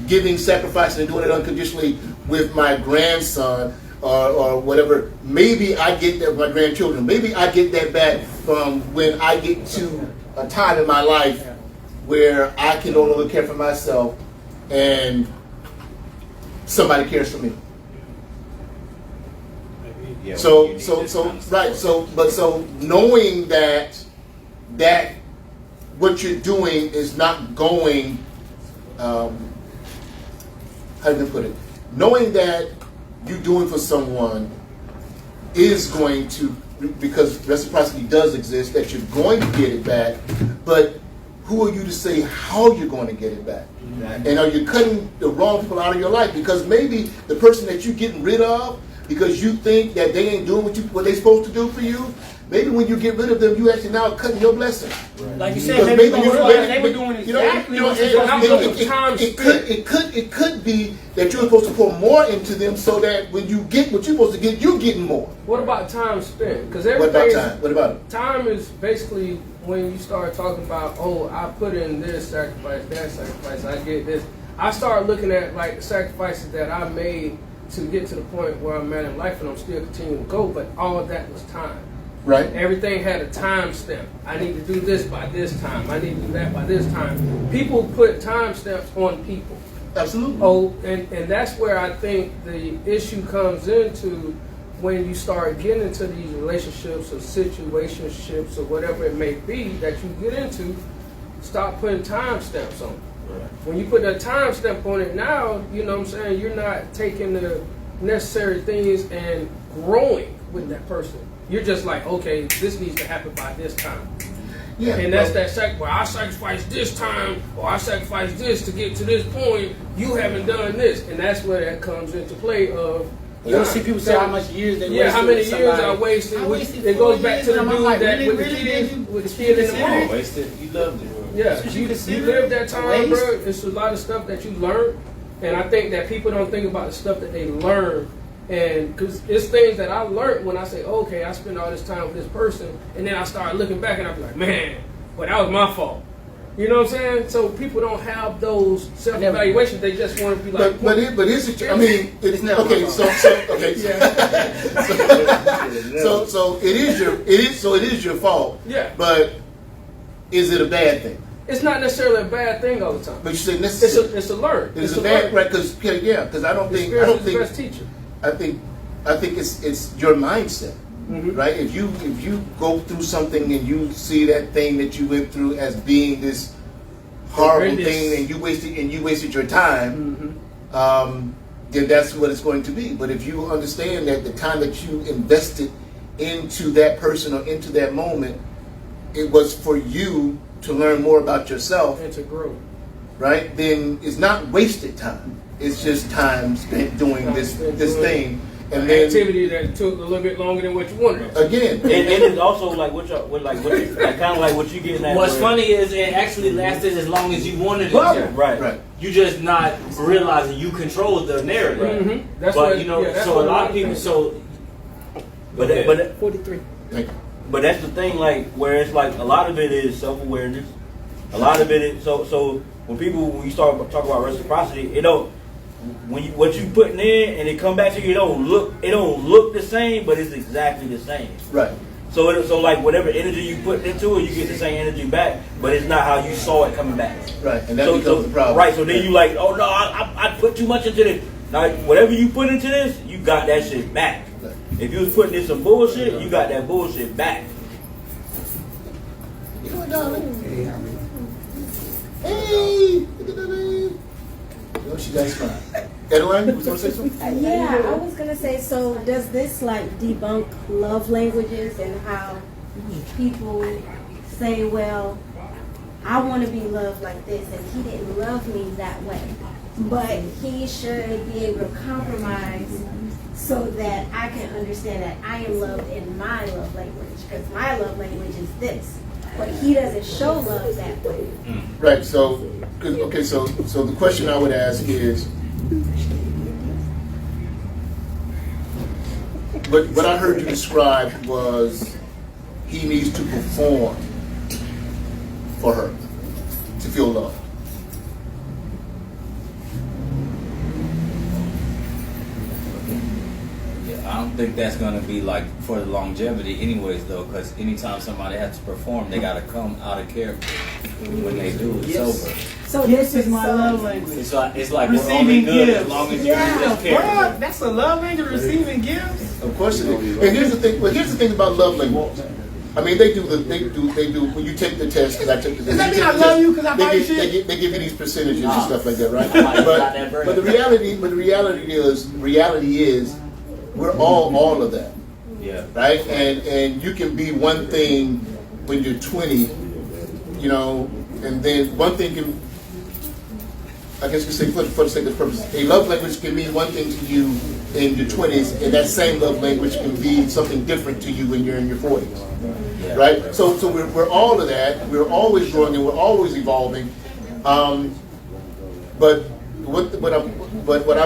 giving, sacrificing, and doing it unconditionally with my grandson or whatever, maybe I get that with my grandchildren. Maybe I get that back from when I get to a time in my life where I can no longer care for myself and somebody cares for me. Yeah, So knowing that what you're doing is not going, how do I put it? Knowing that you're doing for someone is going to, because reciprocity does exist, that you're going to get it back, but who are you to say how you're going to get it back? And are you cutting the wrong people out of your life? Because maybe the person that you're getting rid of, because you think that they ain't doing what they're supposed to do for you, maybe when you get rid of them, you actually now cutting your blessing. Right. Like you said, they were doing exactly it could be that you're supposed to pour more into them so that when you get what you're supposed to get, you're getting more. What about time spent? Because what about time? What about it? Time is basically when you start talking about, oh, I put in this sacrifice, that sacrifice, I get this. I start looking at like the sacrifices that I made to get to the point where I'm at in life, and I'm still continuing to go, but all of that was time. Right. Everything had a time stamp. I need to do this by this time. I need to do that by this time. People put time stamps on people. Absolutely. Oh, and that's where I think the issue comes into when you start getting into these relationships or situationships or whatever it may be that you get into, stop putting time stamps on it. When you put that time stamp on it now, you know what I'm saying, you're not taking the necessary things and growing with that person. You're just like, okay, this needs to happen by this time. Yeah, and that's well, I sacrificed this time, or I sacrificed this to get to this point. You haven't done this. And that's where that comes into play of You don't see people say how much years they wasted. Yeah, how many with years somebody. I wasted. I wasted It 4 goes back years, to the and I'm dude like, that really, with the really, kid did you- with the kid in the mall. Wasted. You loved it. Yeah, Should you you consider lived that time, waste? bro. It's a lot of stuff that you learned, and I think that people don't think about the stuff that they learn. And because it's things that I learned when I say, okay, I spent all this time with this person, and then I start looking back and I be like, man, well, that was my fault. You know what I'm saying? So people don't have those self-evaluations. They just want to be like, but is it? I mean, it's never okay. my So okay. So it is your fault. Yeah. But is it a bad thing? it's not necessarily a bad thing all the time. But you say necessary. It's a learn. It's a bad, right? Because because I don't think the best teacher. I think it's your mindset, right? If you go through something and you see that thing that you went through as being this horrible thing, and you wasted your time, then that's what it's going to be. But if you understand that the time that you invested into that person or into that moment, it was for you to learn more about yourself and to grow, right? Then it's not wasted time. It's just time spent doing this thing, and then activity that took a little bit longer than what you wanted. Again, and it's also like kind of like what you getting at. What's funny is it actually lasted as long as you wanted it to. Right. You just not realizing you control the narrative. Mm-hmm. That's but what, you know, that's so what a lot of people. But 43. Thank you. But that's the thing, like where it's like a lot of it is self-awareness. A lot of it is so when you start talk about reciprocity, what you putting in and it come back to you, it don't look the same, but it's exactly the same. Right. So like whatever energy you put into it, you get the same energy back, but it's not how you saw it coming back. Right, and that becomes the problem. Right, so then you like, oh no, I put too much into this. Now whatever you put into this, you got that shit back. Right. If you was putting in some bullshit, you got that bullshit back. You know what, darling? Hey, look at that babe. You know, she got smile. Adeline, you was going to say something? Yeah, I was gonna say. So, does this like debunk love languages and how people say, "Well, I want to be loved like this, and he didn't love me that way, but he should be able to compromise so that I can understand that I am loved in my love language, because my love language is this, but he doesn't show love that way." Right, so the question I would ask is, what I heard you describe was he needs to perform for her to feel love. I don't think that's going to be like for the longevity anyways though, because anytime somebody has to perform, they got to come out of character when they do it sober. So This is my love language. It's like we're Receiving only good gifts. as long as Yeah. you just character. Bruh, that's a love language, receiving gifts. Of course it is. And here's the thing. Well, here's the thing about love language. I mean, they do when you take the test, because I took the test. Does that you mean take I the love test, you 'cause I buy you shit? They give you these percentages and stuff like that, right? got that But the reality is, we're all of that. Yeah. Right? And you can be one thing when you're 20, and then one thing can, I guess you could say for the sake of purpose, a love language can mean one thing to you in your 20s, and that same love language can be something different to you when you're in your 40s. Yeah. Right? So we're all of that. We're always growing and we're always evolving. But what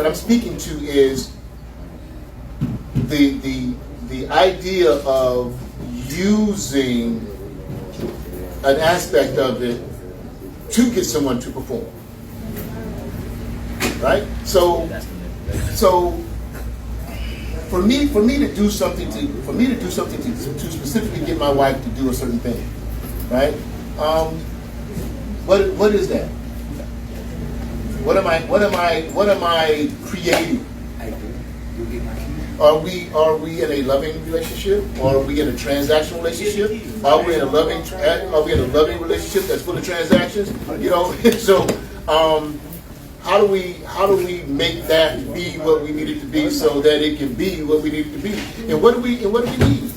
I'm speaking to is the idea of using an aspect of it to get someone to perform. Right? So for me to do something to specifically get my wife to do a certain thing, right? What is that? What am I creating? Are we in a loving relationship? Or are we in a transactional relationship? Are we in a loving relationship that's full of transactions? So how do we make that be what we need it to be so that it can be what we need it to be? And what do we need?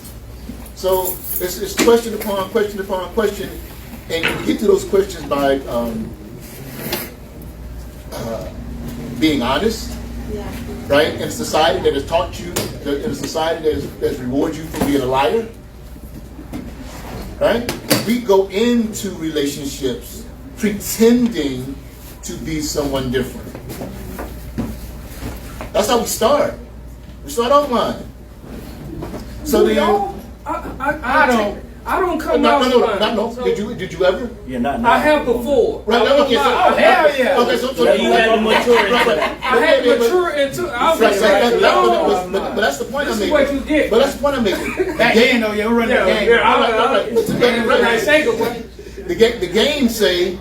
So it's question upon question upon question, and you get to those questions by being honest, right? In a society that has taught you, in a society that's rewarded you for being a liar, right? We go into relationships pretending to be someone different. That's how we start. We start online. So then, I don't come no. So Did you ever? Yeah, not I have before. Right. Okay. So, Oh, hell yeah. Okay. So you had to mature into that. I had to mature into. I was like, but that's the point I'm this is making. what you get. But that's the point I'm making. Back then, though, we're running the game. The game say,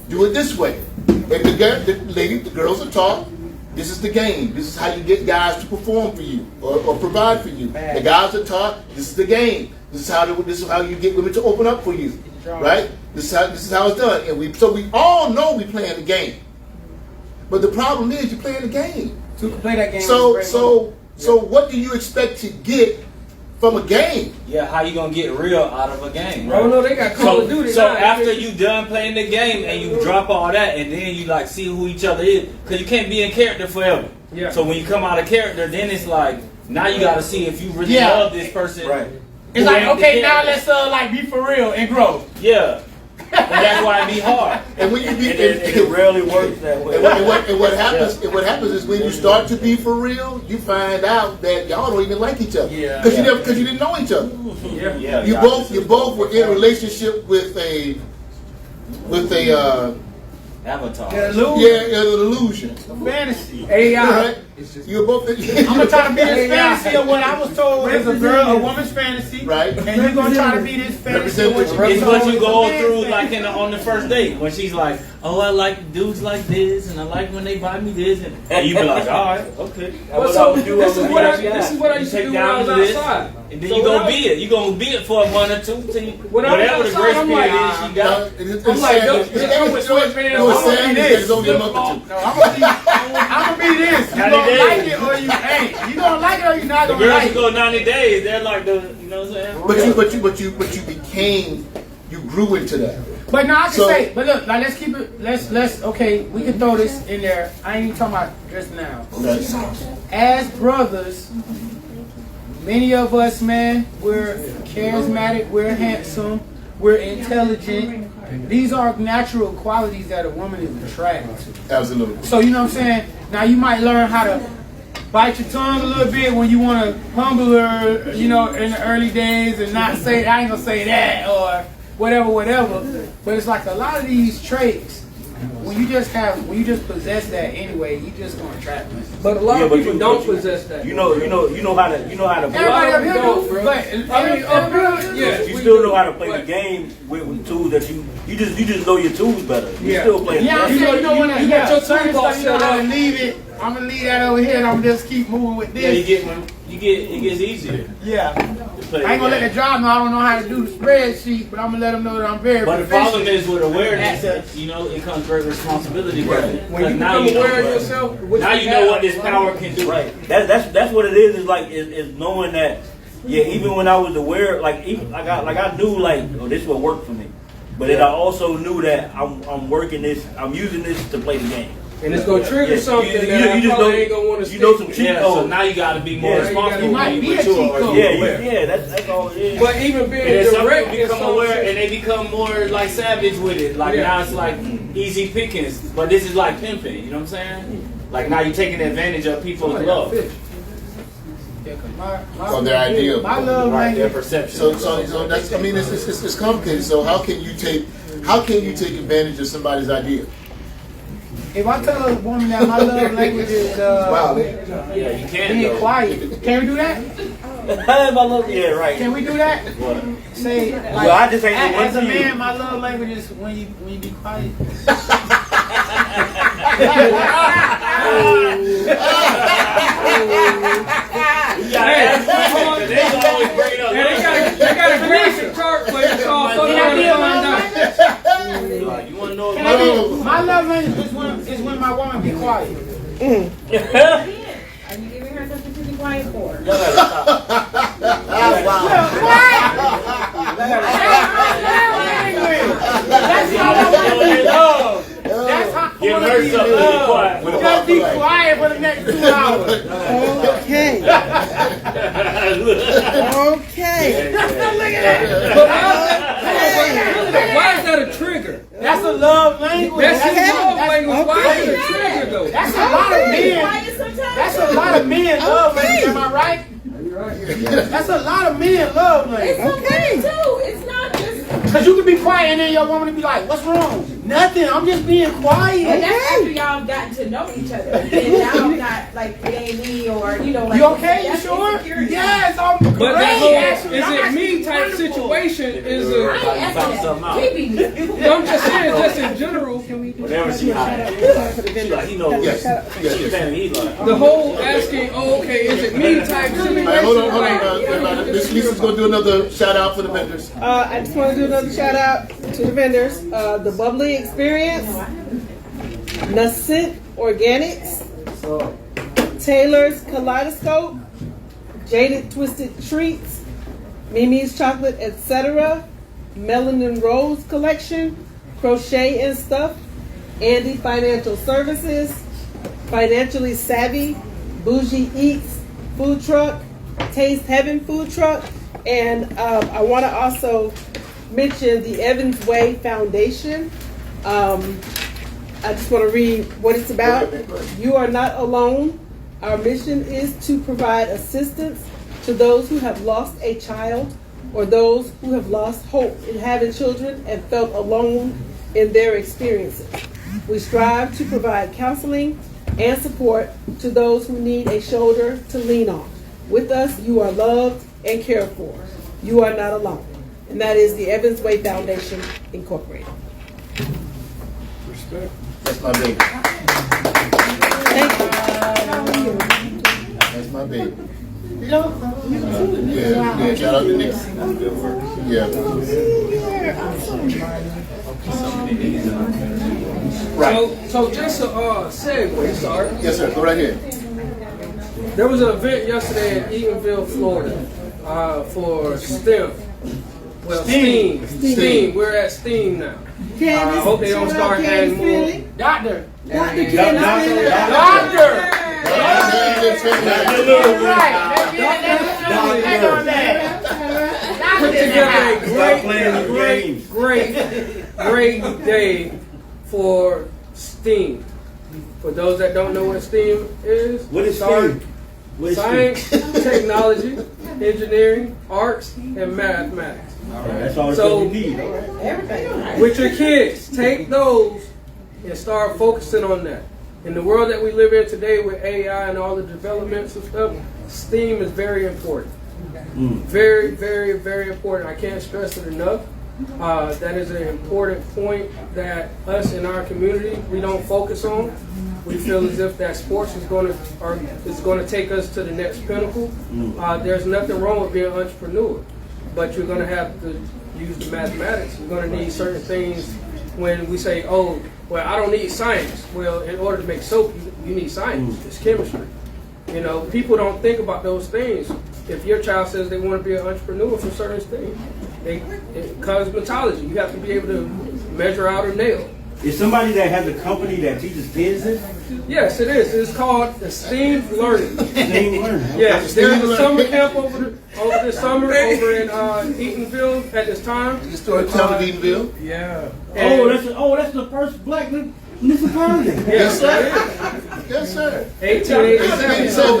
do it this way. If the girls are taught, this is the game. This is how you get guys to perform for you or provide for you. The guys are taught, this is the game. This is how you get women to open up for you, right? This is how it's done. And we all know we playing the game. But the problem is you're playing the game. To play that game. So what do you expect to get from a game? Yeah, how you gonna get real out of a game? Right? Oh no, they got Call of Duty. So after you done playing the game and you drop all that, and then you like see who each other is, because you can't be in character forever. Yeah. So when you come out of character, then it's like now you got to see if you really love this person. Right. It's like, okay, now let's be for real and grow. Yeah. And that's why it be hard. And when you be, it rarely works that way. And what happens is when you start to be for real, you find out that y'all don't even like each other. Yeah. Because you didn't know each other. Yeah. You both were in a relationship with a Avatar. Yeah, an illusion. Fantasy. AI. Right? You're both. I'm gonna try to be this fantasy of what I was told is a woman's fantasy. Right. And you're gonna try to be this fantasy. Represent what you It's what you go through like on the first date when she's like, "Oh, I like dudes like this, and I like when they buy me this," and you be like, "All right, okay." Well, so this is what I used to do when I was outside. And then you gonna be it. You gonna be it for a month or two. Whatever the grace period is, she got. I'm like, just come with sweatpants. No, it's sad because it's only a month or two. No, I'm gonna be this. You gonna like it or you ain't. You gonna like it or you not The gonna girls like who it. go 90 days, they're like the, you know what I'm saying? But you grew into that. But now I can say, but look, like let's keep it. Let's okay. We can throw this in there. I ain't even talking about just now. Okay. As brothers, many of us, man, we're charismatic, we're handsome, we're intelligent. These are natural qualities that a woman is attracted to. Absolutely. So you know what I'm saying? Now you might learn how to bite your tongue a little bit when you want to humble her, you know, in the early days and not say, I ain't gonna say that or whatever. But it's like a lot of these traits, when you just possess that anyway, you just gonna attract them. But a lot of people don't possess that. You know how to. Everybody up here do, but You still know how to play the game with tools that you just know your tools better. You still play the yeah, game. you know when you got your certain toolbox stuff, you know set how up. to leave it. I'm gonna leave that over here and I'm gonna just keep moving with Yeah, this. it gets easier. Yeah. to play I ain't gonna the let the job know I don't know how to do the spreadsheet, but I'm gonna let them know that I'm very But the proficient. problem is with awareness, you know, it comes great responsibility. When you now become you aware of know, yourself, now you know what this power can do. Right. That's what it is. Is like is knowing that. Yeah. Even when I was aware, I knew this will work for me. But then I also knew that I'm working this. I'm using this to play the game. and it's gonna trigger something You that I just probably know- ain't gonna want to you know some cheat Yeah, codes. so now you got to be more Yeah, responsible you might when be you a mature. cheat or code. you Yeah, aware. that's all it is. But even And being then some direct people become in some aware sense- and they become more like savage with it. Like Yeah. now it's like easy pickings, but this is like pimping. You know what I'm saying? Like now you're taking advantage of people's love. Yeah, 'cause my Or their idea of my love Right, their language. perception. So that's, I mean, it's complicated. So how can you take advantage of somebody's idea? If I tell a woman that my love language is Wow. Yeah, you can being though. quiet, can we do that? Yeah, right. Can we do that? What? Say, like, Well, I just ain't as a one to you. man, my love language is when you be quiet. They always bring it up. They got a graphic chart for you called fuck around and find out. You want to know? Can I be, my love language is when my woman be quiet. Are you giving her something to be quiet for? That's how Give her something to be quiet. Just be quiet for the next 2 hours. Okay. Okay. Look at that. Why is that a trigger? That's a love language. That's his love language. Why is it a trigger though? That's a lot of men. That's a lot of men love language. Am I right? That's a lot of men love language. It's okay too. It's not just. Because you can be quiet and then your woman will be like, what's wrong? Nothing. I'm just being quiet. And that's after y'all gotten to know each other. And now I'm not like it ain't me or like. You okay? You sure? Yes, I'm great. But that whole Actually, is I'm it actually me type wonderful. situation is I a. ain't asking that. He be me. I'm just saying, just in general, Whatever she like. She like, he knows. Yes. She family, he like. the whole asking, oh, okay, is it me type situation? All right, hold on. like, Miss Lisa's gonna do another shout out for the vendors. I just want to do another shout out to the vendors. The Bubbly Experience, Nascent Organics, Taylor's Kaleidoscope, Jaded Twisted Treats, Mimi's Chocolate, etc., Melanin Rose Collection, Crochet and Stuff, Andy Financial Services, Financially Savvy, Bougie Eats Food Truck, Taste Heaven Food Truck, and I want to also mention the Evans Way Foundation. I just want to read what it's about. You are not alone. Our mission is to provide assistance to those who have lost a child or those who have lost hope in having children and felt alone in their experiences. We strive to provide counseling and support to those who need a shoulder to lean on. With us, you are loved and cared for. You are not alone. And that is the Evans Way Foundation, Incorporated. Respect. That's my baby. Thank you. That's my baby. Yeah, shout out to Nick. Yeah. Right. So just a segue, sorry. Yes, sir. Go right here. There was an event yesterday in Eatonville, Florida, for STEM. Well, STEAM. We're at STEAM now. I hope they don't start adding more. Doctor. Dr. Candace Finley. Doctor. Right. Put together a great day for STEAM. For those that don't know what STEAM is, What is STEAM? Science, technology, engineering, arts, and mathematics. That's all So- we need. With your kids, take those and start focusing on that. In the world that we live in today with AI and all the developments and stuff, STEAM is very important. Very, very, very important. I can't stress it enough. That is an important point that us in our community, we don't focus on. We feel as if that sports is going to take us to the next pinnacle. There's nothing wrong with being an entrepreneur, but you're going to have to use the mathematics. You're going to need certain things. When we say, oh, well, I don't need science. Well, in order to make soap, you need science. It's chemistry. You know, people don't think about those things. If your child says they want to be an entrepreneur for certain things, cosmetology, you have to be able to measure out a nail. Is somebody that has a company that teaches kids this? Yes, it is. It's called Esteemed Learning. Esteemed Learning. Yes, there's a summer camp over the summer over in Eatonville at this time. You still at town of Eatonville? Yeah. That's the first black municipality. Yes, sir. Yes, sir. 1887. So,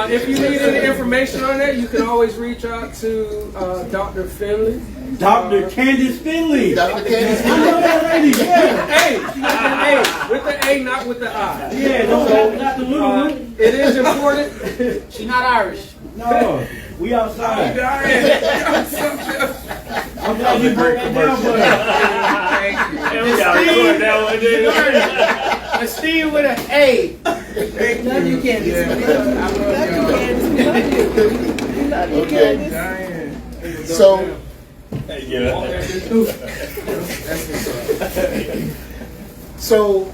if you need any information on that, you can always reach out to Dr. Finley. Dr. Candace Finley. Dr. Candace I know that lady, yeah. Hey, with the A, not with the I. Yeah, not the little one. It is important. She's not Irish. No, we outside. I'm glad you broke that down, but Esteem with an A. Love you, Candace. Love you, Candace. So, so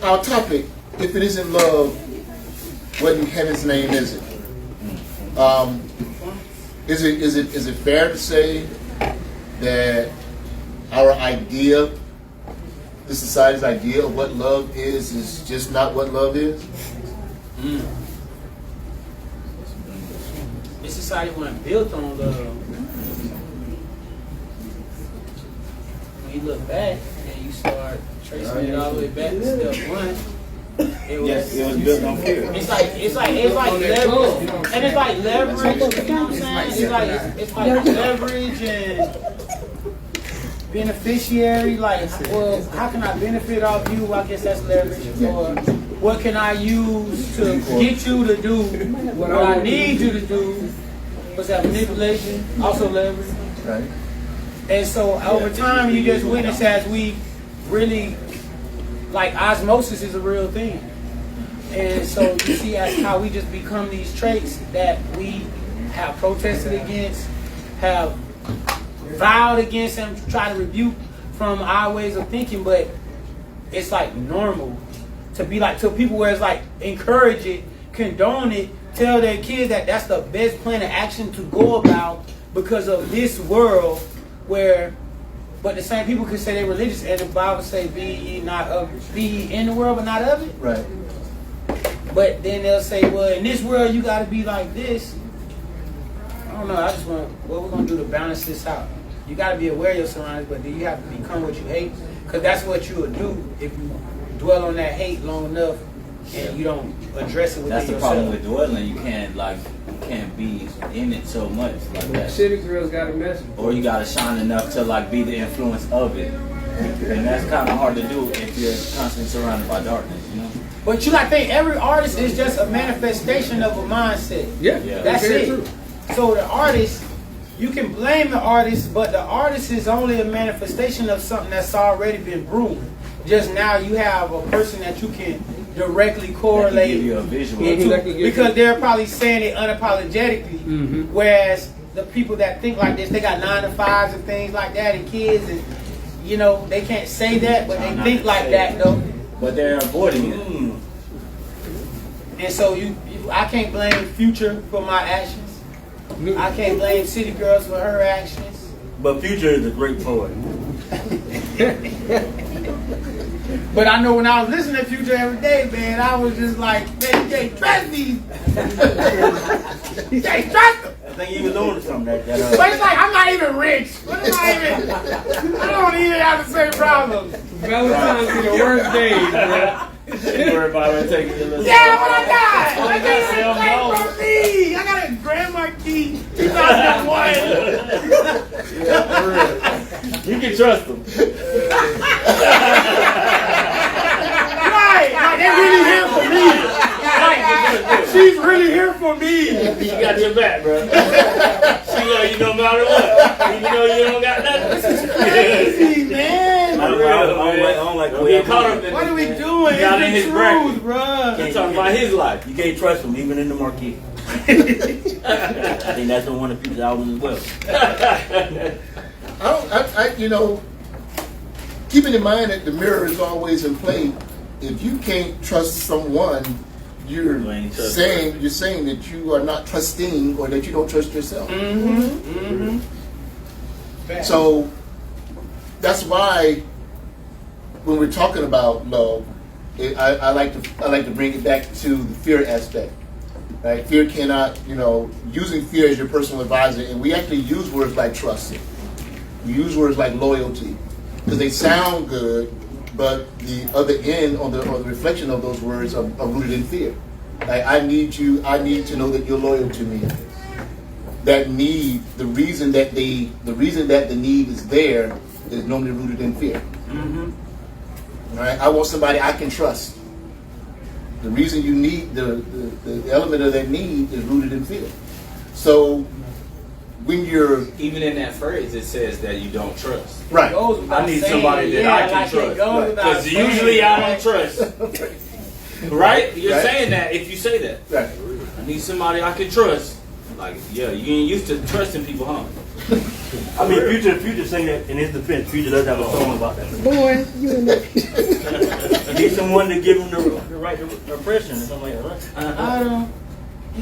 our topic, if it isn't love, what in heaven's name is it? Is it fair to say that our idea the society's idea of what love is just not what love is? This society wasn't built on love. When you look back and you start tracing it all the way back to step one, it was built on fear. It's like leverage, and it's like leverage. You know what I'm saying? It's like leverage and beneficiary. Like, well, how can I benefit off you? I guess that's leverage. Or what can I use to get you to do what I need you to do? Was that manipulation? Also leverage. Right. And so over time, you just witness as we really, like, osmosis is a real thing. And so you see as how we just become these traits that we have protested against, have vowed against, and try to rebuke from our ways of thinking. But it's like normal to be like, to people where it's like encourage it, condone it, tell their kids that that's the best plan of action to go about because of this world where, but the same people can say they're religious and the Bible say be ye in the world but not of it. Right. But then they'll say, well, in this world you got to be like this. I don't know. I just want what we're gonna do to balance this out. You got to be aware of your surroundings, but do you have to become what you hate? Because that's what you will do if you dwell on that hate long enough and you don't address it within That's the yourself. problem with dwelling. You can't be in it so much like that. City girls got a message. Or you gotta shine enough to like be the influence of it, and that's kind of hard to do if you're constantly surrounded by darkness, you know. But you like think every artist is just a manifestation of a mindset. Yeah, That's very it. true. So the artist, you can blame the artist, but the artist is only a manifestation of something that's already been brewed. Just now you have a person that you can directly correlate give you a visual. into, because they're probably saying it unapologetically. Whereas the people that think like this, they got 9 to 5s and things like that and kids, and you know, they can't say that, but they think like that though. But they're avoiding it. And so I can't blame Future for my actions. I can't blame City Girls for her actions. But Future is a great poet. But I know when I was listening to Future every day, man, I was just like, man, you can't trust these. You can't trust them. I think he was doing something But it's like, I'm not even rich. What am I even? I don't even have the same problems. Valentine's be the worst days, bro. Don't worry about it. Take it. Yeah, but I got it. I got it from me. I got a Grand Marquis 2001. You can trust them. Right. Like, they're really here for me. Like, she's really here for me. She got your back, bro. She love you no matter what. Even though you don't got nothing. This is crazy, man. I don't like Don't get caught up in What are we doing? got in It's his the bracket. truth, bro. Can't talk about his life. You can't trust him, even in the marquee. I think that's on one of Future's albums as well. You know, keeping in mind that the mirror is always in play. If you can't trust someone, you're saying that you are not trusting or that you don't trust yourself. So that's why when we're talking about love, I like to bring it back to the fear aspect. Right? Fear cannot, using fear as your personal advisor, and we actually use words like trust. We use words like loyalty because they sound good, but the other end or the reflection of those words are rooted in fear. Like, I need to know that you're loyal to me. That need, the reason that the need is there is normally rooted in fear. Right? I want somebody I can trust. The reason you need the element of that need is rooted in fear. So when you're Even in that phrase, it says that you don't trust. right, I need somebody that I can trust. Because usually I don't trust. Right? You're saying that if you say that. right. I need somebody I can trust. Like, yeah, you ain't used to trusting people, huh? I mean, Future saying that in his defense. Future does have a song about that. Boy, you in the You need someone to give him the right impression or something like that, right? I don't.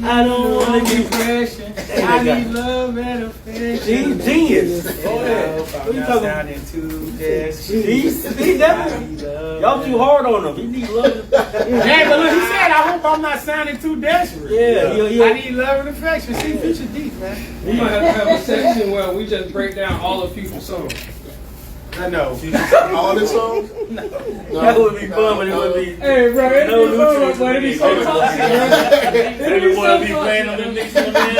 I don't want to be depression. I need love and affection. genius. Oh, yeah. What you talking about? Sounding too desperate. He definitely. Y'all too hard on him. He needs love. Yeah, but look, he said, I hope I'm not sounding too desperate. Yeah. I need love and affection. See, Future deep, man. We might have to have a section where we just break down all of Future's songs. I know. All this songs? That would be fun, but it would be. Hey, bro, it'd No be fun, nutrients. but it'd be so toxic, bro. Everyone be playing on them mixing them in.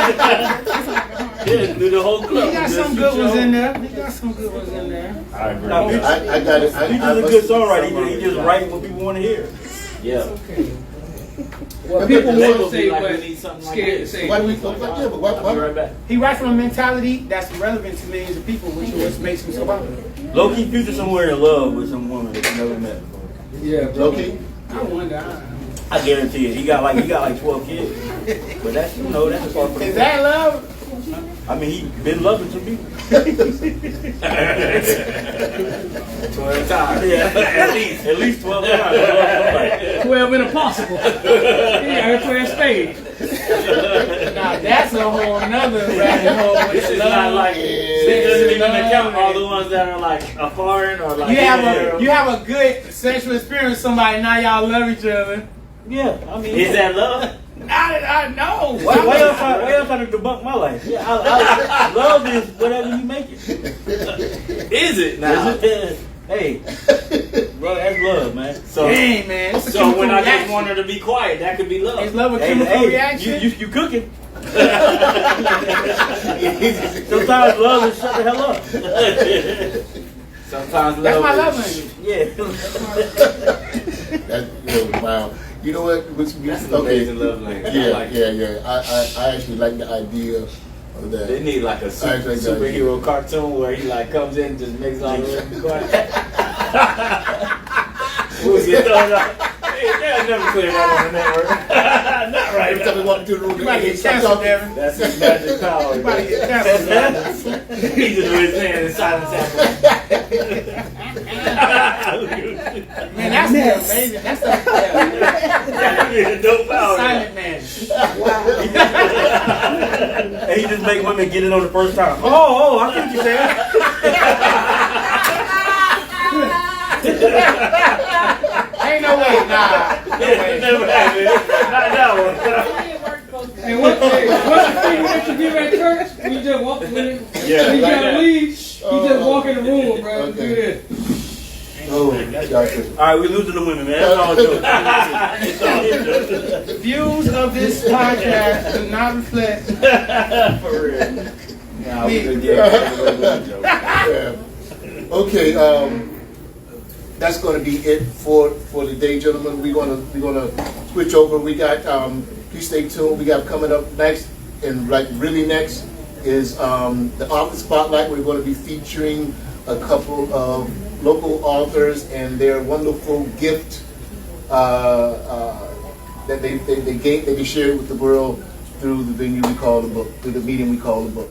Yeah, do the whole club. He got some good ones in there. He got some good ones in there. I agree. I got it. He's a good songwriter. He just write what people want to hear. Yeah. Well, people want to say, Like, but we need something like scared to this. say. Why do we look like that? But I'll be right back. He writes from a mentality that's relevant to millions of people, which is what makes him so popular. Low key Future somewhere in love with some woman that you never met before. Yeah, bro. Loki? I wonder. I guarantee it. He got like 12 kids. But that's that's a far from Is that love? I mean, he been loving some people. 12 times. Yeah, at least 12 times. 12 and impossible. Yeah, 12 spades. Now that's a whole nother rabbit hole. This is not like, this doesn't even account all the ones that are like a foreign or like. You have a good sexual experience with somebody, now y'all love each other. Yeah, I mean, Is that love? I know. Why y'all trying to debunk my life? Yeah, I love is whatever you make it. Is it now? Is it? Hey, bro, that's love, man. So, Dang, man. It's a so chemical when I just reaction. want her to be quiet, that could be love. Is love a Hey, chemical reaction? you cooking. Sometimes love is shut the hell up. Sometimes love That's my is- love language. Yeah. That's wow. You know what? What's That's an okay? amazing love language. Yeah, I like it. yeah. I actually like the idea of that. They need like a I like that superhero cartoon where he like comes in and just makes all the women be quiet. Who's your third up? Hey, they'll never clear that on the network. Not right Every time we now. walk into the room, You might they get stop canceled, talking. Devin. That's his magic power. You might get canceled, man. He just with his hand in silence after. Man, that's amazing. That's a Dope power. silent man. And he just make women get it on the first time. Oh, I see what you're saying. Ain't no way, nah. No way. Never happened. Not that one. And what's the thing that you give at church? You just walk when you Yeah, you like gotta that. leave. You just walk in the room, bro. Okay. Do this. Oh, gotcha. All right, we're losing the women, man. That's all I'm doing. It's all good. The views of this podcast do not reflect. For real. Nah, we could get it. Yeah. Okay, that's going to be it for today, gentlemen. We're gonna switch over. We got please stay tuned. We got coming up next, and like really next is the author spotlight. We're going to be featuring a couple of local authors and their wonderful gift that they shared with the world through the venue we call the book, through the medium we call the book.